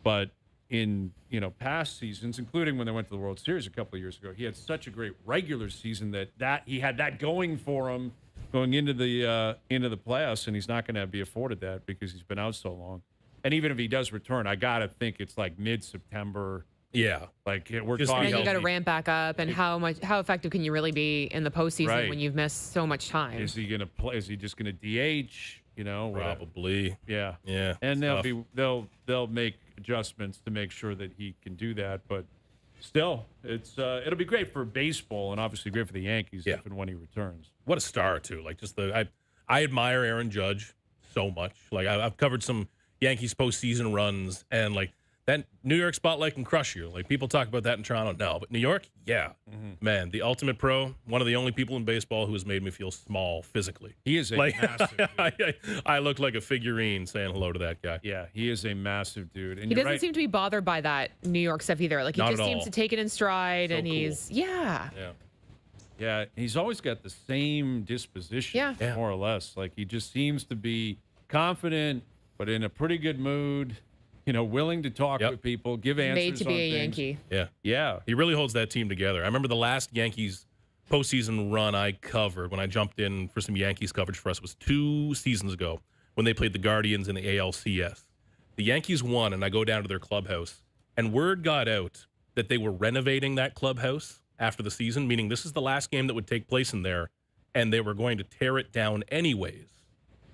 but in past seasons, including when they went to the World Series a couple of years ago, he had such a great regular season that he had that going for him going into the playoffs, and he's not going to be afforded that because he's been out so long. And even if he does return, I gotta think it's like mid-September. Yeah, like we're just talking. And you got to ramp back up, and how effective can you really be in the postseason when you've missed so much time? Is he going to play? Is he just going to DH? Probably. Yeah. And they'll make adjustments to make sure that he can do that. But still, it'll be great for baseball and obviously great for the Yankees if and when he returns. What a star too! Like I admire Aaron Judge so much. Like I've covered some Yankees postseason runs, and like that New York spotlight can crush you. Like people talk about that in Toronto, no, but New York, man, the ultimate pro, one of the only people in baseball who has made me feel small physically. He is a massive dude. I look like a figurine saying hello to that guy. Yeah, he is a massive dude. And he doesn't seem to be bothered by that New York stuff either. Like he just seems to take it in stride, and he's Yeah, he's always got the same disposition, more or less. Like he just seems to be confident, but in a pretty good mood. Willing to talk with people, give answers. Made to be a things. Yankee. Yeah. He really holds that team together. I remember the last Yankees postseason run I covered when I jumped in for some Yankees coverage for us was 2 seasons ago when they played the Guardians in the ALCS. The Yankees won, and I go down to their clubhouse, and word got out that they were renovating that clubhouse after the season, meaning this is the last game that would take place in there, and they were going to tear it down anyways.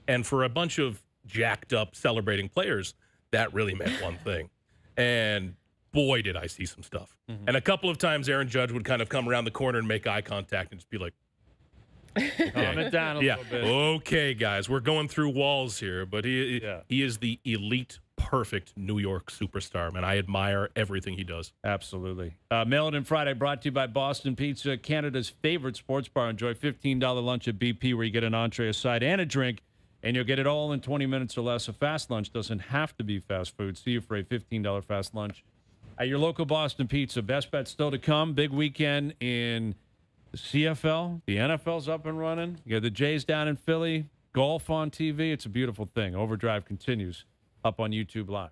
And for a bunch of jacked up celebrating players, that really meant one thing. And boy, did I see some stuff. And a couple of times Aaron Judge would kind of come around the corner and make eye contact and just be like, calm it down a little bit. Okay, guys, we're going through walls here. But he is the elite, perfect New York superstar, man. I admire everything he does. Absolutely. Mail It In Friday brought to you by Boston Pizza, Canada's favorite sports bar. Enjoy $15 lunch at BP where you get an entree, a side, and a drink. And you'll get it all in 20 minutes or less. A fast lunch doesn't have to be fast food. See you for a $15 fast lunch at your local Boston Pizza. Best bet still to come. Big weekend in the CFL. The NFL's up and running. You got the Jays down in Philly. Golf on TV. It's a beautiful thing. OverDrive continues up on YouTube Live.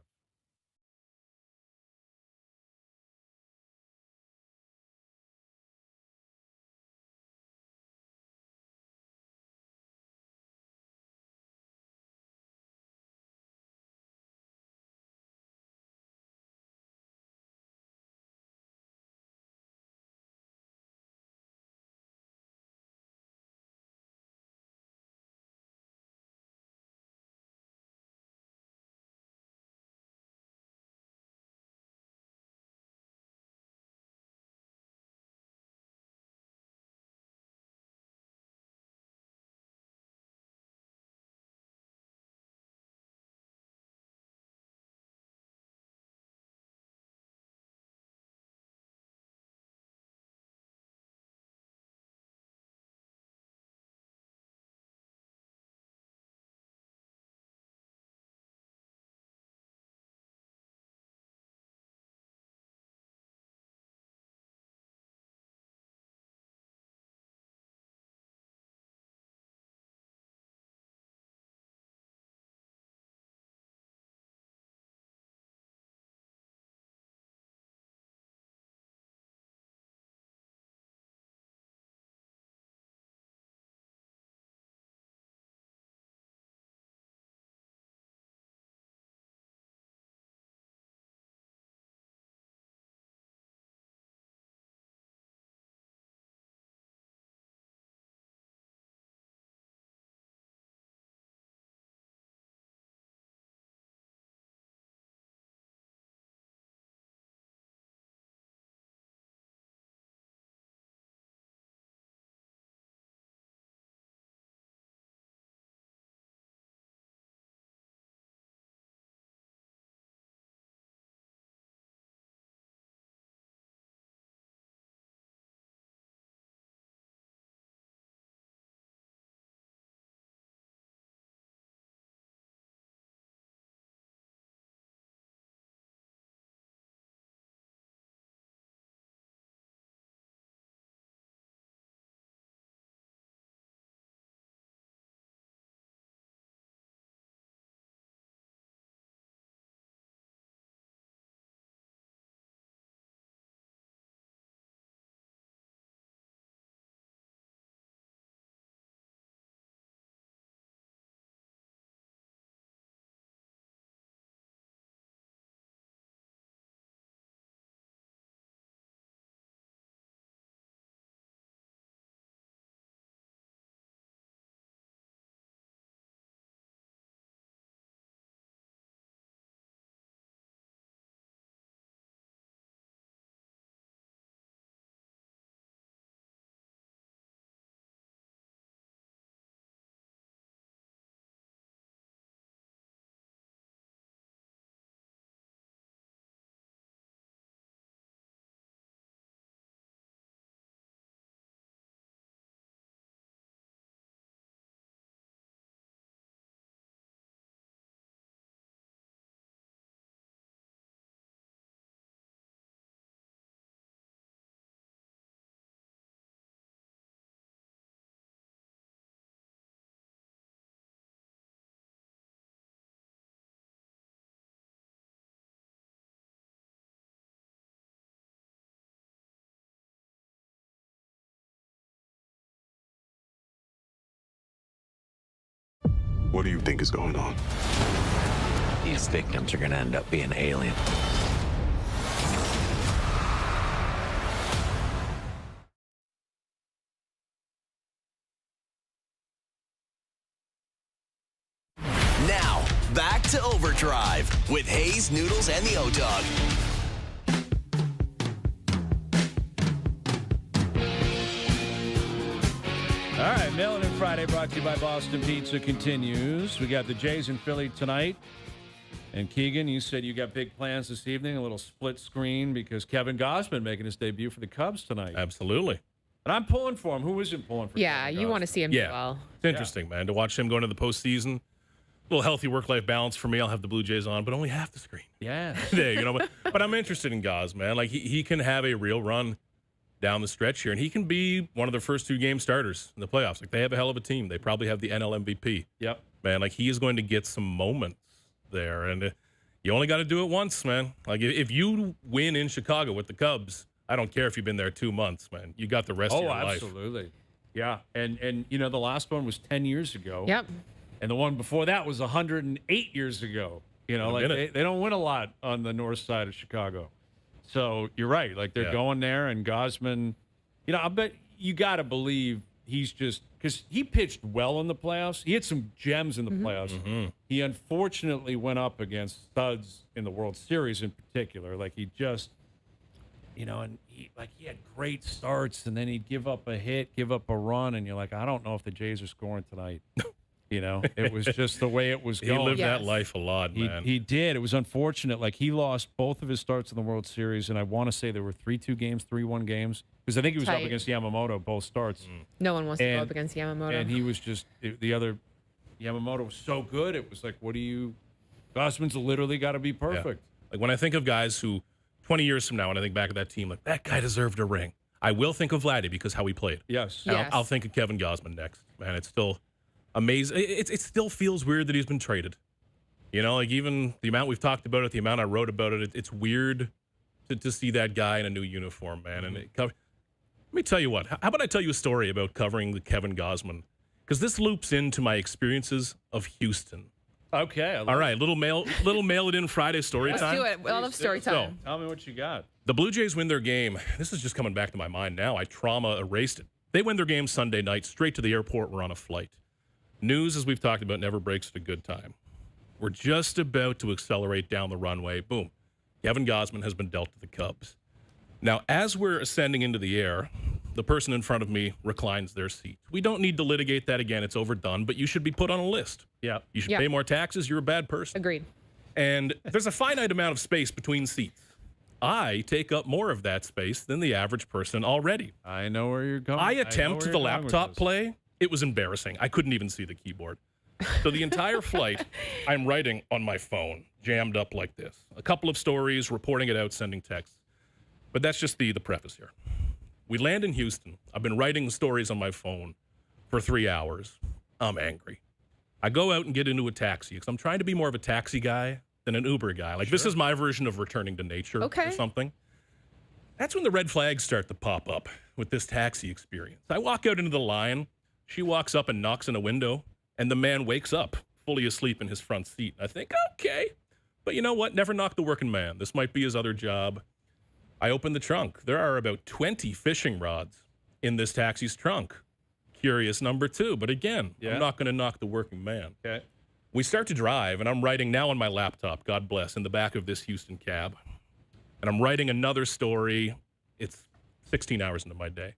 What do you think is going on? These victims are going to end up being alien. Now, back to Overdrive with Hayes, Noodles, and the O-Dog. All right, Mail-In Friday brought to you by Boston Pizza continues. We got the Jays in Philly tonight. And Keegan, you said you got big plans this evening, a little split screen because Kevin Gausman making his debut for the Cubs tonight. Absolutely. And I'm pulling for him. Who isn't pulling for him? Yeah, you want to see him do Yeah, well. it's interesting, man, to watch him go into the postseason. A little healthy work-life balance for me. I'll have the Blue Jays on, but only half the screen. Yeah. But I'm interested in Gaz, man. Like, he can have a real run down the stretch here, and he can be one of their first 2-game starters in the playoffs. Like, they have a hell of a team. They probably have the NL MVP. Yep. Man, like, he is going to get some moments there, and you only got to do it once, man. Like, if you win in Chicago with the Cubs, I don't care if you've been there 2 months, man. You got the rest of your life. Oh, absolutely. Yeah, and you know, the last one was 10 years ago. Yep. And the one before that was 108 years ago. You know, like they don't win a lot on the north side of Chicago. So you're right. Like, they're going there, and Gausman, you know, I bet you got to believe he's just – because he pitched well in the playoffs. He had some gems in the playoffs. Mm-hmm. He unfortunately went up against studs in the World Series in particular. Like, he just – you know, and he had great starts, and then he'd give up a hit, give up a run, and you're like, I don't know if the Jays are scoring tonight. You know, it was just the way it was going. He lived that life a lot, man. He did. It was unfortunate. Like, he lost both of his starts in the World Series, and I want to say there were 3-2 games, 3-1 games, because I think he was up against Yamamoto both starts. No one wants to go up against Yamamoto. And he was just the other. Yamamoto was so good. It was like, what do you? Gausman's literally got to be perfect. Yeah. Like, when I think of guys who 20 years from now, when I think back of that team, like, that guy deserved a ring, I will think of Vladdy because how he played. Yes. And I'll think of Kevin Gausman next. Man, it's still amazing. It still feels weird that he's been traded. You know, like, even the amount we've talked about it, the amount I wrote about it, it's weird to see that guy in a new uniform, man. And let me tell you what. How about I tell you a story about covering the Kevin Gausman? Because this loops into my experiences of Houston. Okay. All right, little mail it in Friday story time. Let's do it. I love story time. So, tell me what you got. The Blue Jays win their game. This is just coming back to my mind now. I trauma erased it. They win their game Sunday night, straight to the airport. We're on a flight. News, as we've talked about, never breaks at a good time. We're just about to accelerate down the runway. Boom. Kevin Gausman has been dealt to the Cubs. Now, as we're ascending into the air, the person in front of me reclines their seat. We don't need to litigate that again. It's overdone, but you should be put on a list. Yeah. You should pay more taxes. You're a bad person. Agreed. And there's a finite amount of space between seats. I take up more of that space than the average person already. I know where you're going. I attempt the laptop play. It was embarrassing. I couldn't even see the keyboard. So the entire flight, I'm writing on my phone, jammed up like this. A couple of stories, reporting it out, sending texts. But that's just the preface here. We land in Houston. I've been writing stories on my phone for 3 hours. I'm angry. I go out and get into a taxi because I'm trying to be more of a taxi guy than an Uber guy. Like, this is my version of returning to nature or something. That's when the red flags start to pop up with this taxi experience. I walk out into the line. She walks up and knocks on a window, and the man wakes up, fully asleep in his front seat. I think, okay. But you know what? Never knock the working man. This might be his other job. I open the trunk. There are about 20 fishing rods in this taxi's trunk. Curious number two. But again, I'm not going to knock the working man. Okay. We start to drive, and I'm writing now on my laptop, God bless, in the back of this Houston cab. And I'm writing another story. It's 16 hours into my day.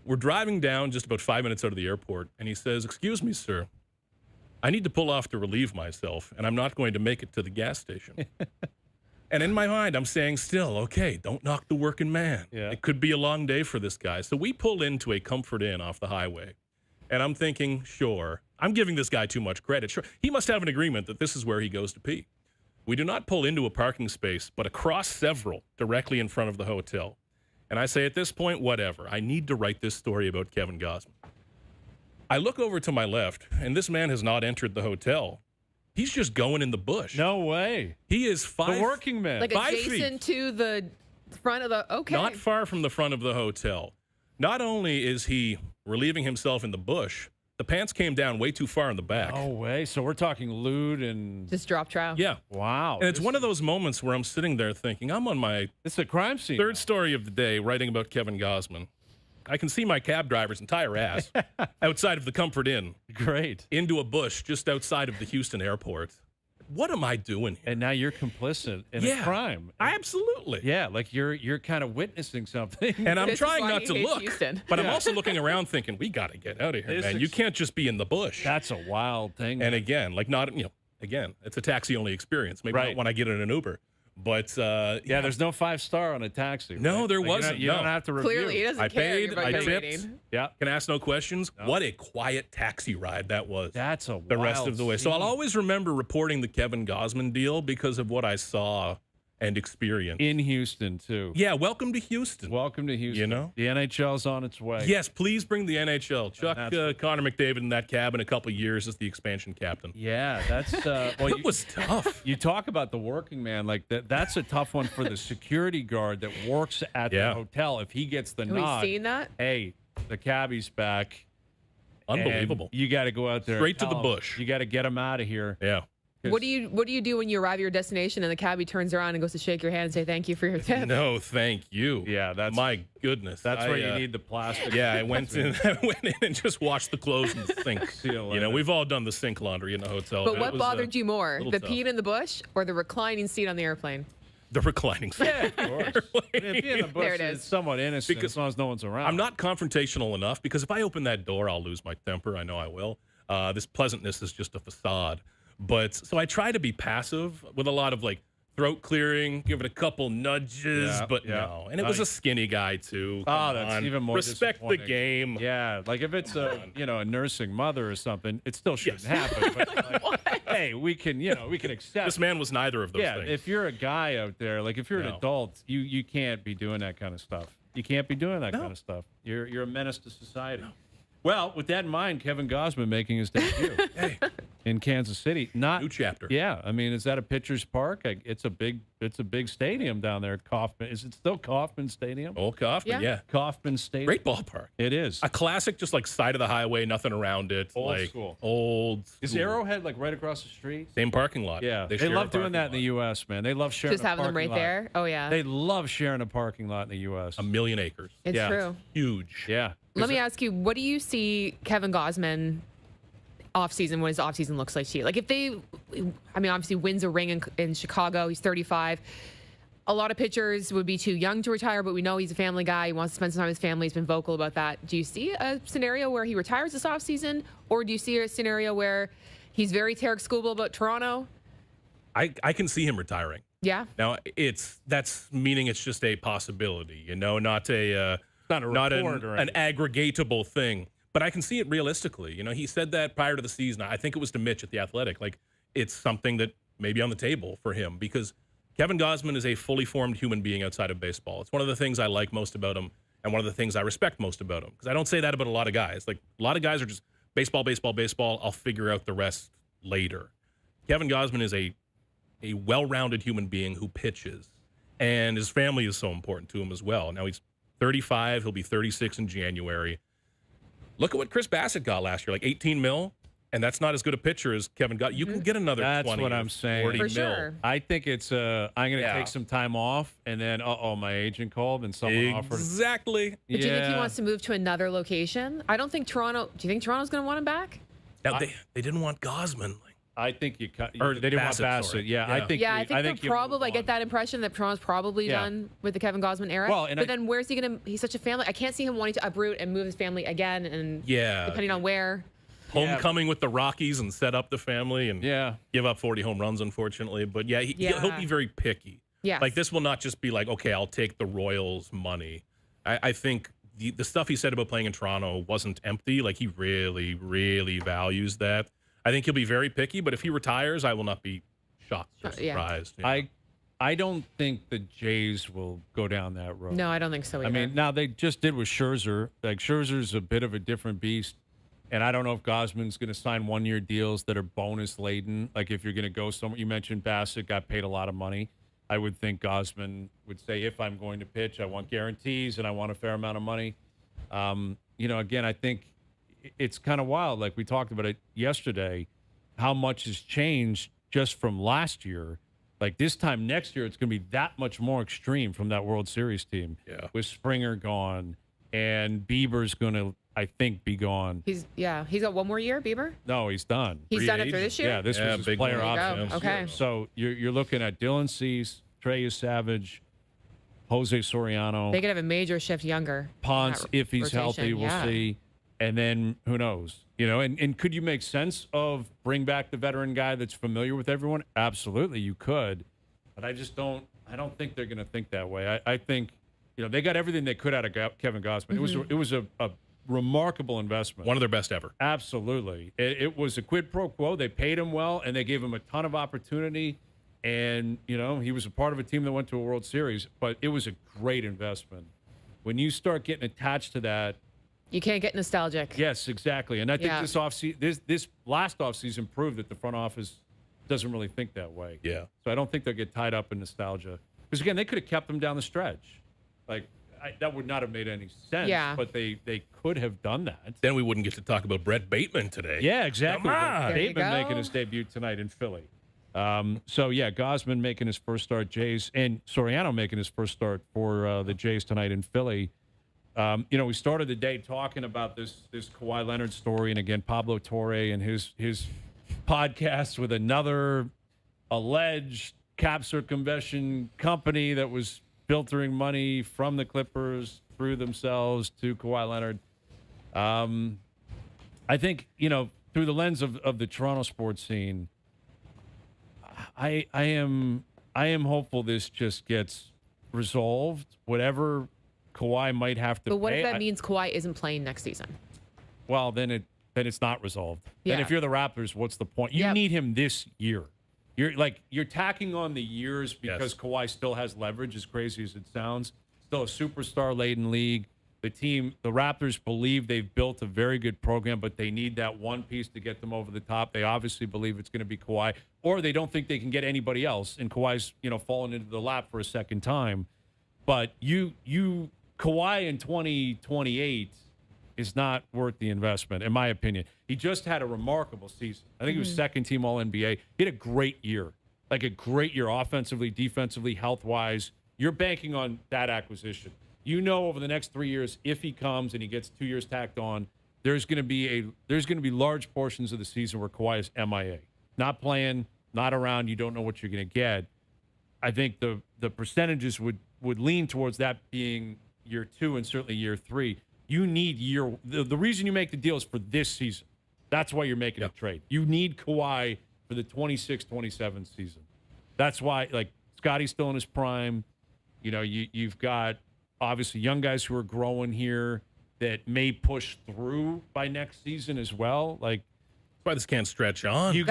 We're driving down just about 5 minutes out of the airport, and he says, "Excuse me, sir. I need to pull off to relieve myself, and I'm not going to make it to the gas station." And in my mind, I'm saying still, okay, don't knock the working man. Yeah. It could be a long day for this guy. So we pull into a Comfort Inn off the highway. And I'm thinking, sure, I'm giving this guy too much credit. Sure, he must have an agreement that this is where he goes to pee. We do not pull into a parking space, but across several directly in front of the hotel. And I say at this point, whatever. I need to write this story about Kevin Gausman. I look over to my left, and this man has not entered the hotel. He's just going in the bush. No way. He is the working man. Like 5 adjacent feet. to the front of the, Not far from the front of the hotel. Not only is he relieving himself in the bush, The pants came down way too far in the back. No way. So we're talking lewd and just drop trow. Yeah. Wow. And it's one of those moments where I'm sitting there thinking, I'm on my it's a crime scene. third story of the day writing about Kevin Gosman. I can see my cab driver's entire ass outside of the Comfort Inn. Great. Into a bush just outside of the Houston airport. What am I doing here? And now you're complicit in a crime. Absolutely. Yeah, like you're kind of witnessing something. And I'm trying not to look, Houston. but I'm also looking around thinking, we got to get out of here, man. You can't just be in the bush. That's a wild thing. And again, like not, again, it's a taxi-only experience. Maybe not when I get in an Uber. But yeah, there's no 5-star on a taxi. Right? No, there wasn't. You don't have to review. Clearly, he doesn't I care paid. about I your tipped. rating. Yeah, can ask no questions. No. What a quiet taxi ride that was. That's a the wild rest of the way. scene. So I'll always remember reporting the Kevin Gosman deal because of what I saw and experienced in Houston too. Yeah, welcome to Houston. Welcome to Houston. You know, the NHL's on its way. Yes, please bring the NHL. Chuck Connor McDavid in that cab in a couple of years as the expansion captain. Yeah, that's well, it was tough. You talk about the working man, like that's a tough one for the security guard that works at the hotel. If he gets the nod, we seen that? Hey, the cabbie's back. Unbelievable. You got to go out there straight to the bush. You got to get him out of here. Yeah. What do you do when you arrive at your destination and the cabbie turns around and goes to shake your hand and say thank you for your tip? No, thank you. Yeah, that's my goodness. That's where you need the plastic. Yeah, I went in and just washed the clothes in the sink. You know, we've all done the sink laundry in the hotel. But what bothered you more, the tough. peeing in the bush or the reclining seat on the airplane? The reclining seat. Yeah, of course. Being in the bush There it is. is somewhat innocent Because as long as no one's around. I'm not confrontational enough because if I open that door, I'll lose my temper. I know I will. This pleasantness is just a facade. But so I try to be passive with a lot of like throat clearing, give it a couple nudges, but no. And it was a skinny guy too. Oh, that's even more respect the game. Yeah, like if it's a nursing mother or something, it still shouldn't happen. But like, hey, we can accept. This man was neither of those things. Yeah, if you're a guy out there, like if you're an adult, you can't be doing that kind of stuff. You can't be doing that kind of stuff. You're a menace to society. No. Well, with that in mind, Kevin Gosman making his debut in Kansas City. New chapter. Yeah, I mean, is that a pitcher's park? It's a big stadium down there. Kauffman. Is it still Kauffman Stadium? Old Kauffman, yeah. Kauffman Stadium. Great ballpark. It is a classic, just like side of the highway, nothing around it. Old school. Old. Is Arrowhead like right across the street? Same parking lot. Yeah, they love doing that in the U.S. Man, they love sharing. Just having them right there. Oh yeah. They love sharing a parking lot in the U.S. 1 million acres. It's true. Huge. Yeah. Let me ask you, what do you see Kevin Gosman off-season, what his off-season looks like to you? Like if obviously wins a ring in Chicago, he's 35. A lot of pitchers would be too young to retire, but we know he's a family guy. He wants to spend some time with his family. He's been vocal about that. Do you see a scenario where he retires this off-season, or do you see a scenario where he's very Tarek Skubal about Toronto? I can see him retiring. Yeah. Now, that's meaning it's just a possibility, not a... Not an aggregatable thing, but I can see it realistically. He said that prior to the season. I think it was to Mitch at The Athletic. Like, it's something that may be on the table for him because Kevin Gosman is a fully formed human being outside of baseball. It's one of the things I like most about him and one of the things I respect most about him because I don't say that about a lot of guys. Like, a lot of guys are just baseball, baseball, baseball. I'll figure out the rest later. Kevin Gosman is a well-rounded human being who pitches, and his family is so important to him as well. Now, he's 35. He'll be 36 in January. Look at what Chris Bassett got last year, like 18 mil, and that's not as good a pitcher as Kevin got. You can get another 20. That's what I'm saying. 40 For mil. sure. I think it's I'm going to take some time off, and then my agent called and someone offered. Exactly. But do you think he wants to move to another location? I don't think Toronto. Do you think Toronto's going to want him back? Now they didn't want Gosman. I think you cut. Or they didn't Bassett, want Bassett. sorry. Yeah, I think. I think they're probably. I get that impression that Toronto's probably done with the Kevin Gosman era. Well, but then where's he gonna? He's such a family. I can't see him wanting to uproot and move his family again. And depending on where. Homecoming with the Rockies and set up the family and give up 40 home runs, unfortunately. But he'll be very picky. Yeah. Like this will not just be like, okay, I'll take the Royals' money. I think the stuff he said about playing in Toronto wasn't empty. Like he really, really values that. I think he'll be very picky, but if he retires, I will not be shocked or surprised. I don't think the Jays will go down that road. No, I don't think so either. I mean, now they just did with Scherzer. Like Scherzer's a bit of a different beast, and I don't know if Gosman's going to sign one-year deals that are bonus laden. Like if you're going to go somewhere, you mentioned Bassett got paid a lot of money. I would think Gosman would say, if I'm going to pitch, I want guarantees and I want a fair amount of money. Again, I think it's kind of wild. Like we talked about it yesterday, how much has changed just from last year. Like this time next year, it's going to be that much more extreme from that World Series team. Yeah. With Springer gone and Bieber's going to, I think, be gone. He's got one more year, Bieber? No, he's done. He's done after this year? Yeah, this was his player option. Okay. So you're looking at Dylan Cease, Trey Savage, Jose Soriano. They could have a major shift younger. Ponce, if he's rotation, healthy, we'll see. And then who knows? And could you make sense of bring back the veteran guy that's familiar with everyone? Absolutely, you could. But I don't think they're going to think that way. I think, they got everything they could out of Kevin Gausman. Mm-hmm. It was a remarkable investment. One of their best ever. Absolutely. It was a quid pro quo. They paid him well, and they gave him a ton of opportunity. And, he was a part of a team that went to a World Series. But it was a great investment. When you start getting attached to that, you can't get nostalgic. yes, exactly. And I think this last offseason proved that the front office doesn't really think that way. Yeah. So I don't think they'll get tied up in nostalgia. Because, again, they could have kept them down the stretch. Like, that would not have made any sense. Yeah. But they could have done that. Then we wouldn't get to talk about Brett Bateman today. Yeah, exactly. Come on. Bateman making his debut tonight in Philly. Gausman making his first start, Jays, and Soriano making his first start for the Jays tonight in Philly. We started the day talking about this Kawhi Leonard story, and again, Pablo Torre and his podcast with another alleged cap circumvention company that was filtering money from the Clippers through themselves to Kawhi Leonard. I think, through the lens of the Toronto sports scene, I am hopeful this just gets resolved. Whatever Kawhi might have to. But what pay, if that means Kawhi isn't playing next season? Well, then it's not resolved. Yeah. And if you're the Raptors, what's the point? You need him this year. You're tacking on the years because Kawhi still has leverage, as crazy as it sounds. Still a superstar-laden league. The Raptors believe they've built a very good program, but they need that one piece to get them over the top. They obviously believe it's going to be Kawhi, or they don't think they can get anybody else. And Kawhi's, fallen into the lap for a second time. But Kawhi in 2028 is not worth the investment, in my opinion. He just had a remarkable season. I think he was second-team All-NBA. He had a great year, offensively, defensively, health-wise. You're banking on that acquisition. Over the next 3 years, if he comes and he gets 2 years tacked on, there's going to be large portions of the season where Kawhi is MIA, not playing, not around. You don't know what you're going to get. I think the percentages would lean towards that being year 2 and certainly year 3. You need the reason you make the deal is for this season. That's why you're making a trade. You need Kawhi for the 26-27 season. That's why, Scotty's still in his prime. You've got obviously young guys who are growing here that may push through by next season as well. That's why this can't stretch on. It's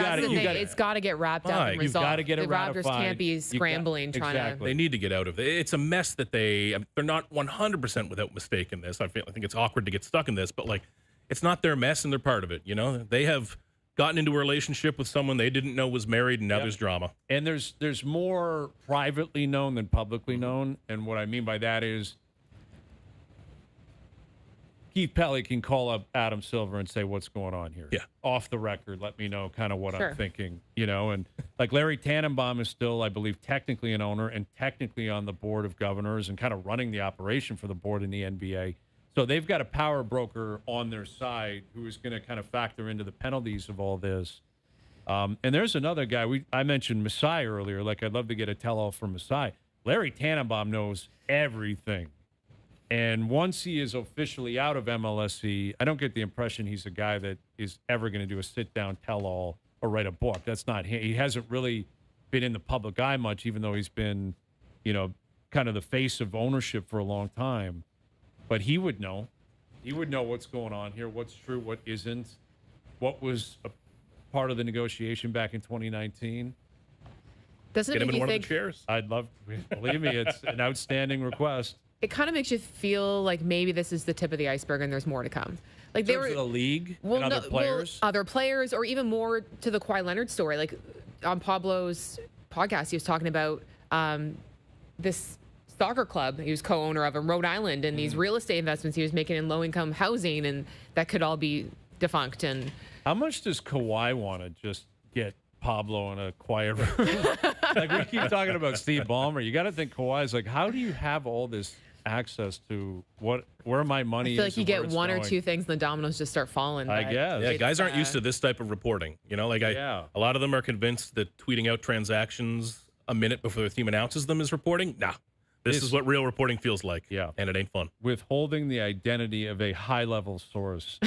got to get wrapped up and resolved. You've got to get it ratified. The Raptors can't be ratified. scrambling trying to. They need to get out of it. It's a mess that they're not 100% without mistake in this. I think it's awkward to get stuck in this, but it's not their mess and they're part of it. They have gotten into a relationship with someone they didn't know was married, and now there's drama. And there's more privately known than publicly known. And what I mean by that is Keith Pelly can call up Adam Silver and say, what's going on here? Yeah. Off the record, let me know kind of what Sure. I'm thinking, And Larry Tannenbaum is still, I believe, technically an owner and technically on the board of governors and kind of running the operation for the board in the NBA. So they've got a power broker on their side who is going to kind of factor into the penalties of all this. And there's another guy. I mentioned Masai earlier. I'd love to get a tell-all from Masai. Larry Tannenbaum knows everything. And once he is officially out of MLSE, I don't get the impression he's a guy that is ever going to do a sit-down tell-all or write a book. That's not him. He hasn't really been in the public eye much, even though he's been, kind of the face of ownership for a long time. But he would know. He would know what's going on here, what's true, what isn't, what was a part of the negotiation back in 2019. Doesn't Get it him make in you one think? of the chairs. I'd love, believe me, it's an outstanding request. It kind of makes you feel like maybe this is the tip of the iceberg and there's more to come. In terms of the league and other players? Other players, or even more to the Kawhi Leonard story. On Pablo's podcast, he was talking about this soccer club he was co-owner of in Rhode Island, and these real estate investments he was making in low-income housing, and that could all be defunct. And how much does Kawhi want to just get Pablo in a quiet room? Like, we keep talking about Steve Ballmer. You got to think Kawhi's like, how do you have all this access to where my money is? I feel like you get one or two things, and the dominoes just start falling. I guess. Yeah, guys aren't used to this type of reporting. You know, like a lot of them are convinced that tweeting out transactions a minute before their team announces them is reporting. Nah. This is what real reporting feels like. Yeah. And it ain't fun. Withholding the identity of a high-level source.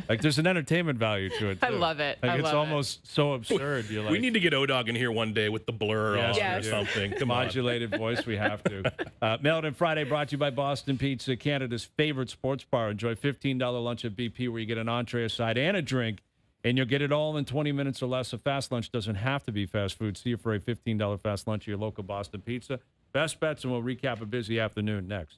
Like, there's an entertainment value to it, too. I love it. Like, I it's love almost so absurd. You're like, we need to get O-Dog in here one day with the blur on or something. Come on. Modulated voice, we have to. Mailed in Friday brought to you by Boston Pizza, Canada's favorite sports bar. Enjoy $15 lunch at BP where you get an entree, a side, and a drink, and you'll get it all in 20 minutes or less. A fast lunch doesn't have to be fast food. See you for a $15 fast lunch at your local Boston Pizza. Best bets, and we'll recap a busy afternoon next.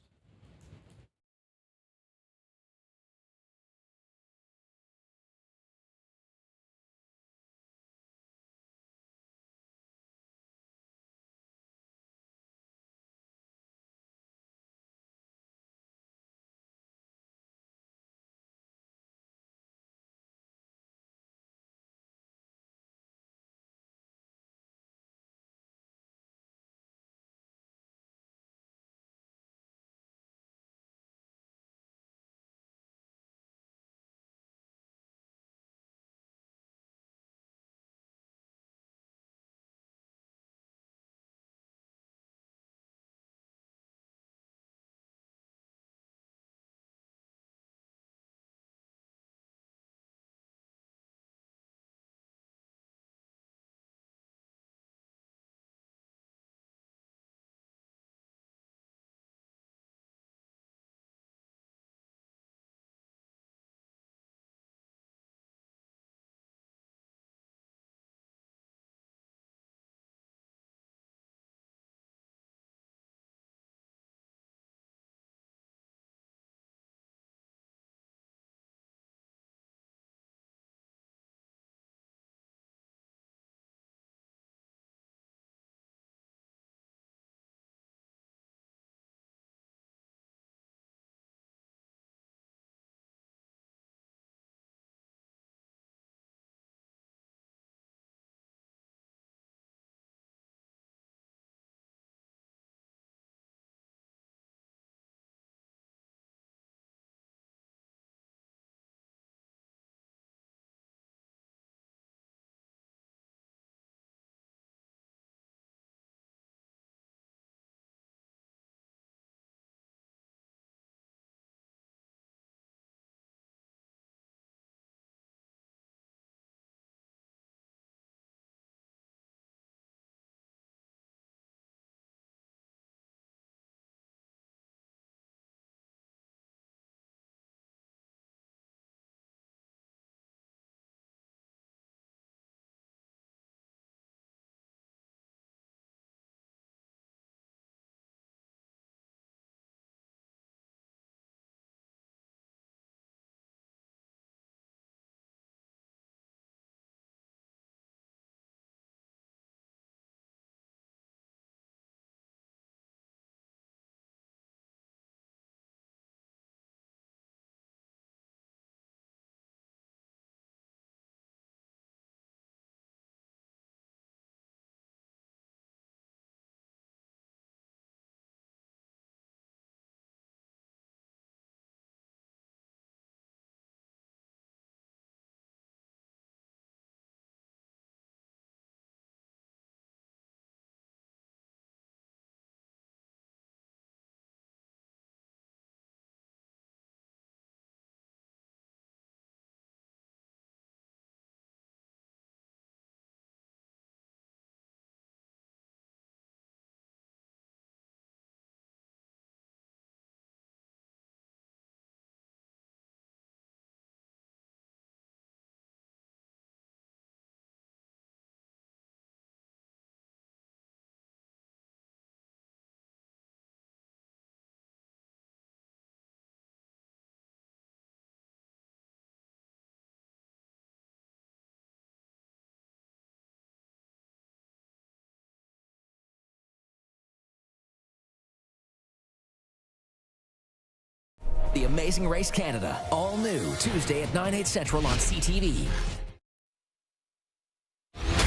The Amazing Race Canada, all new Tuesday at 9/8 Central on CTV.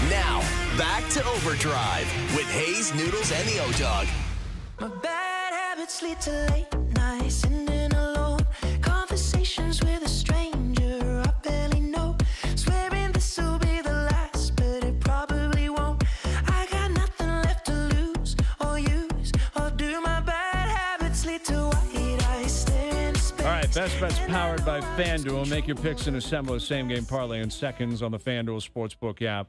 Now, back to OverDrive with Hayes, Noodles, and the O-Dog. My bad habits lead to late nights, sitting alone, conversations with a stranger I barely know, swearing this will be the last, but it probably won't. I got nothing left to lose or use, or do my bad habits lead to white eyes staring into space? All right, Best Bets powered by FanDuel. Make your picks and assemble a same-game parlay in seconds on the FanDuel Sportsbook app.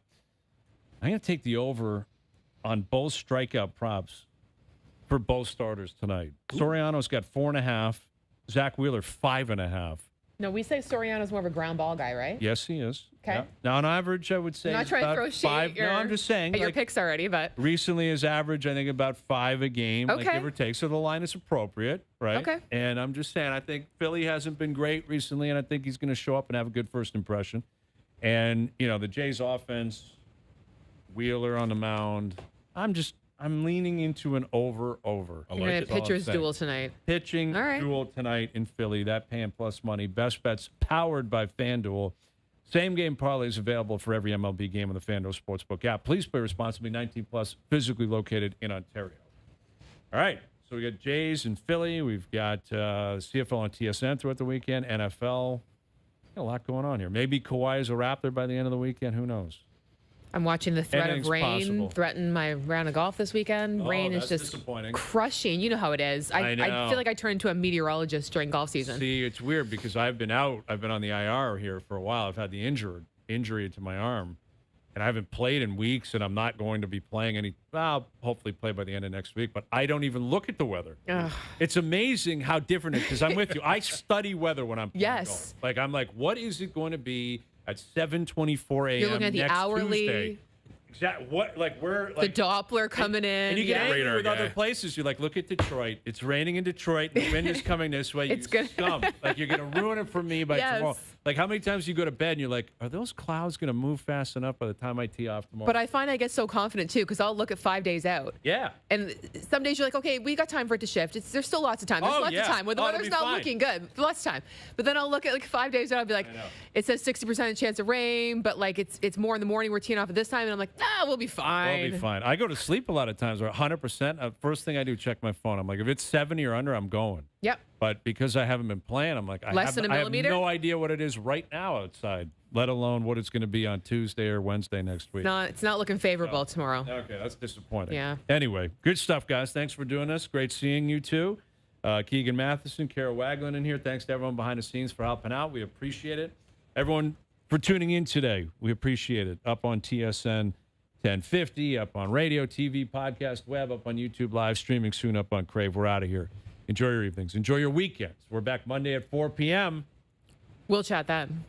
I'm going to take the over on both strikeout props for both starters tonight. Soriano's got 4.5. Zach Wheeler, 5.5. No, we say Soriano's more of a ground ball guy, right? Yes, he is. Okay. Yeah. Now, on average, I would say I'm not trying to throw shade No, I'm just saying. At your picks already, but recently his average, I think, about 5 a game, like, give or take. So the line is appropriate, right? Okay. And I'm just saying, I think Philly hasn't been great recently, and I think he's going to show up and have a good first impression. And, the Jays offense, Wheeler on the mound, I'm leaning into an over. You're going to have pitcher's duel tonight. Pitching duel tonight in Philly. That paying plus money. Best Bets powered by FanDuel. Same game parlays available for every MLB game on the FanDuel Sportsbook app. Please play responsibly. 19 plus. Physically located in Ontario. All right. So we got Jays in Philly. We've got CFL on TSN throughout the weekend. NFL. Got a lot going on here. Maybe Kawhi is a Raptor by the end of the weekend. Who knows? I'm watching the threat Anything's of rain possible. threaten my round of golf this weekend. Rain is just crushing. You know how it is. I feel like I turn into a meteorologist during golf season. See, it's weird because I've been out. I've been on the IR here for a while. I've had the injury to my arm, and I haven't played in weeks, and I'm not going to be playing any. I'll hopefully play by the end of next week, but I don't even look at the weather. Ugh. It's amazing how different it is because I'm with you. I study weather when I'm playing golf. Like, I'm like, what is it going to be at 7:24 a.m. You're looking at the next hourly. Tuesday? Exactly. What? Like, we're like the Doppler coming in. And you get angry with other places. You're like, look at Detroit. It's raining in Detroit. The wind is coming this way. It's good. Scum. Like, you're going to ruin it for me by tomorrow. Like, how many times you go to bed and you're like, are those clouds going to move fast enough by the time I tee off tomorrow? But I find I get so confident, too, because I'll look at 5 days out. Yeah. And some days you're like, okay, we got time for it to shift. There's still lots of time. There's lots of time. When the weather's not looking good, lots of time. But then I'll look at, 5 days out, I'll be like, it says 60% chance of rain, but, it's more in the morning. We're teeing off at this time. And I'm like, we'll be fine. We'll be fine. I go to sleep a lot of times, or 100%. First thing I do, check my phone. I'm like, if it's 70 or under, I'm going. Yep. But because I haven't been playing, I'm like, Less than a millimeter? I have no idea what it is right now outside, let alone what it's going to be on Tuesday or Wednesday next week. It's not looking favorable tomorrow. Okay, that's disappointing. Yeah. Anyway, good stuff, guys. Thanks for doing this. Great seeing you two. Keegan Matheson, Kara Wagland in here. Thanks to everyone behind the scenes for helping out. We appreciate it. Everyone for tuning in today. We appreciate it. Up on TSN 1050, up on radio, TV, podcast, web, up on YouTube Live, streaming soon up on Crave. We're out of here. Enjoy your evenings. Enjoy your weekends. We're back Monday at 4 p.m. We'll chat then.